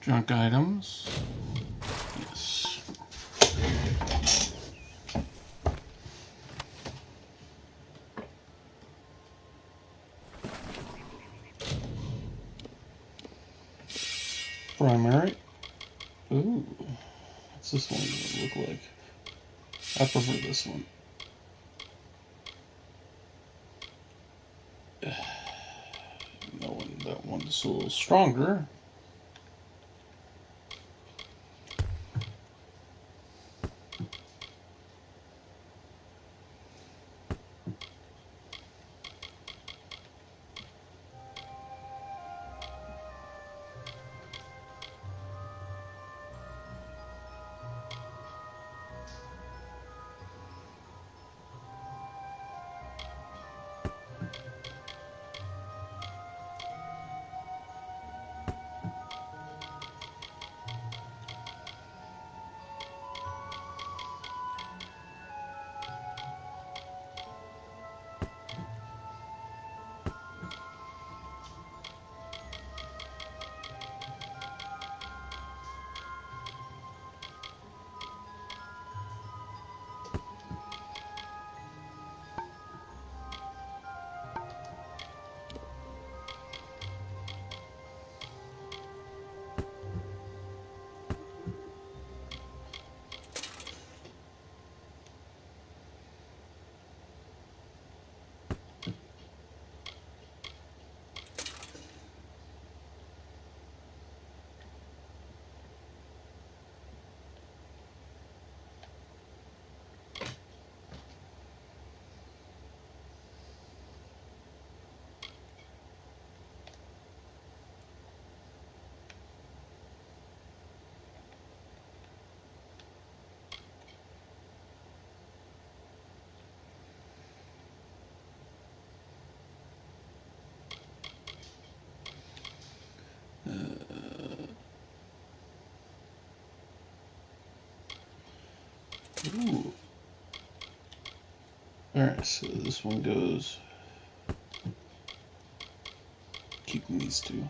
Junk items. Yes. Primary. Ooh. What's this one gonna look like? I prefer this one. That one's a little stronger. Ooh. Alright, so this one goes. Keeping these two.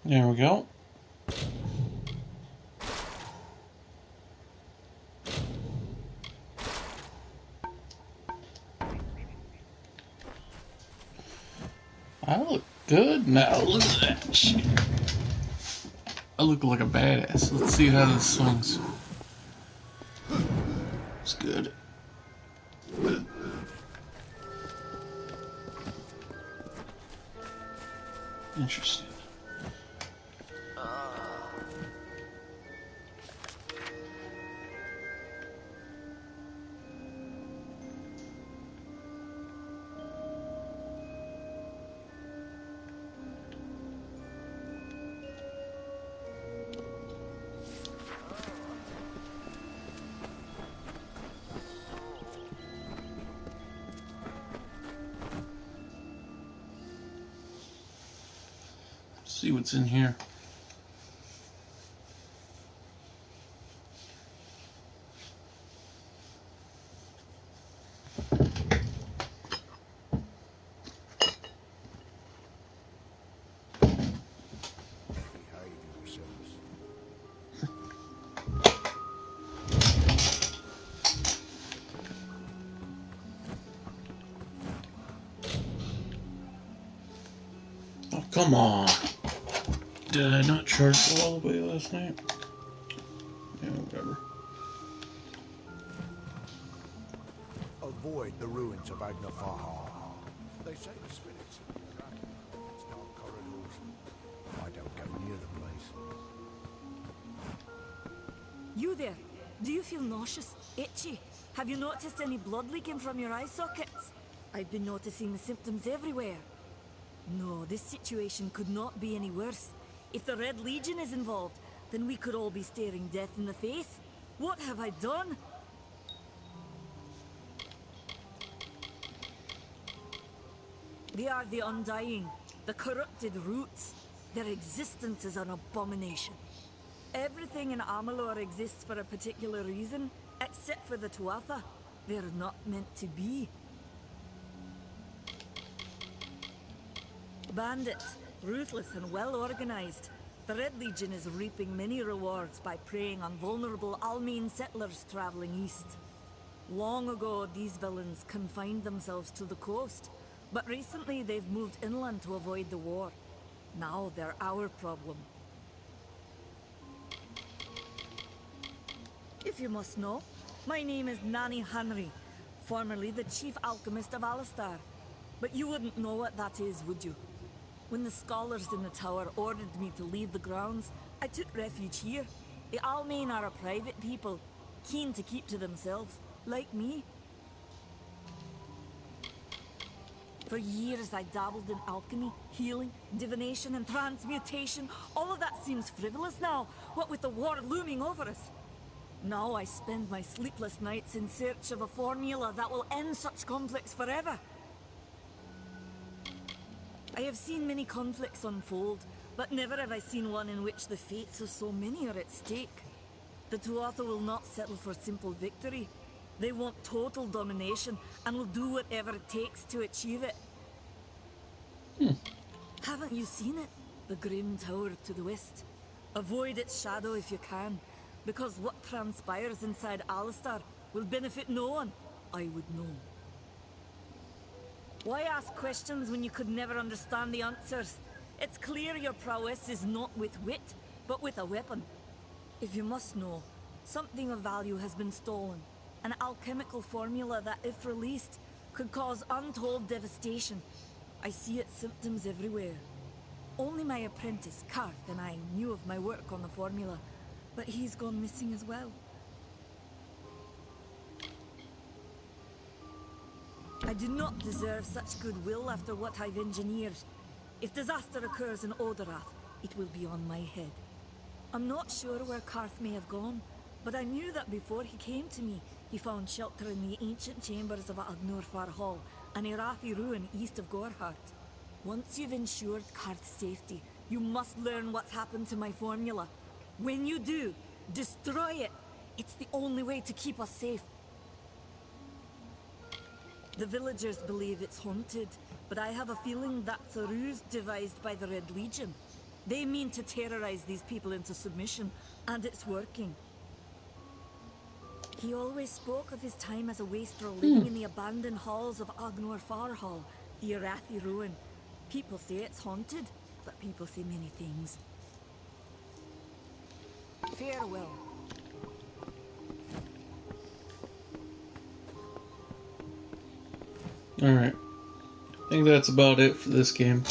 There we go. I look good now. Look at that shit. I look like a badass. Let's see how this swings. It's good. Interesting. See what's in here. Oh, come on. Did I not charge it all the way last night? Yeah, whatever. Avoid the ruins of Agnafar. They say the spirits are around its dark corridors. I don't go near the place. You there? Do you feel nauseous? Itchy? Have you noticed any blood leaking from your eye sockets? I've been noticing the symptoms everywhere. No, this situation could not be any worse. If the Red Legion is involved, then we could all be staring death in the face. What have I done? They are the Undying, the corrupted roots. Their existence is an abomination. Everything in Amalur exists for a particular reason, except for the Tuatha. They're not meant to be. Bandits, ruthless and well organized. The Red Legion is reaping many rewards by preying on vulnerable Almine settlers traveling east. Long ago, these villains confined themselves to the coast, but recently they've moved inland to avoid the war. Now they're our problem. If you must know, my name is Nani Henry, formerly the chief alchemist of Alistar. But you wouldn't know what that is, would you? When the scholars in the tower ordered me to leave the grounds, I took refuge here. The Almain are a private people, keen to keep to themselves, like me. For years I dabbled in alchemy, healing, divination and transmutation. All of that seems frivolous now, what with the war looming over us. Now I spend my sleepless nights in search of a formula that will end such conflicts forever. I have seen many conflicts unfold, but never have I seen one in which the fates of so many are at stake. The Tuatha will not settle for simple victory. They want total domination, and will do whatever it takes to achieve it. Haven't you seen it? The grim tower to the west. Avoid its shadow if you can, because what transpires inside Alistar will benefit no one, I would know. Why ask questions when you could never understand the answers? It's clear your prowess is not with wit, but with a weapon. If you must know, something of value has been stolen. An alchemical formula that, if released, could cause untold devastation. I see its symptoms everywhere. Only my apprentice, Karth, and I knew of my work on the formula, but he's gone missing as well. I do not deserve such goodwill after what I've engineered. If disaster occurs in Odorath, it will be on my head. I'm not sure where Karth may have gone, but I knew that before he came to me, he found shelter in the ancient chambers of Agnurfar Hall, an Irathi ruin east of Gorhart. Once you've ensured Karth's safety, you must learn what's happened to my formula. When you do, destroy it. It's the only way to keep us safe. The villagers believe it's haunted, but I have a feeling that's a ruse devised by the Red Legion. They mean to terrorize these people into submission, and it's working. He always spoke of his time as a wastrel living in the abandoned halls of Agnor Farhall, the Arathi ruin. People say it's haunted, but people say many things. Farewell. Alright. I think that's about it for this game.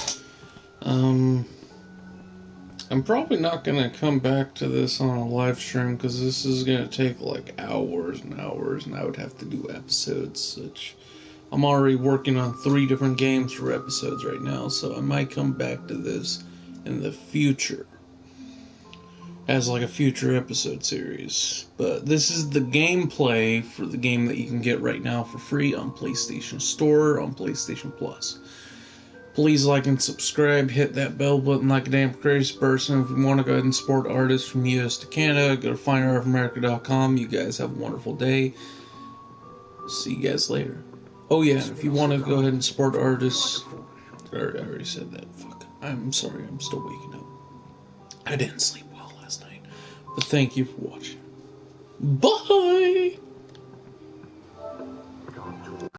I'm probably not going to come back to this on a live stream because this is going to take like hours and hours, and I would have to do episodes. Which I'm already working on 3 different games for episodes right now, so I might come back to this in the future as like a future episode series. But this is the gameplay for the game that you can get right now for free on PlayStation Store, on PlayStation Plus. Please like and subscribe, hit that bell button like a damn crazy person. If you want to go ahead and support artists from US to Canada, go to fineartofamerica.com. You guys have a wonderful day. See you guys later. Oh yeah, if you want to go ahead and support artists, I already said that. Fuck. I'm sorry, I'm still waking up. I didn't sleep well last night. But thank you for watching. Bye!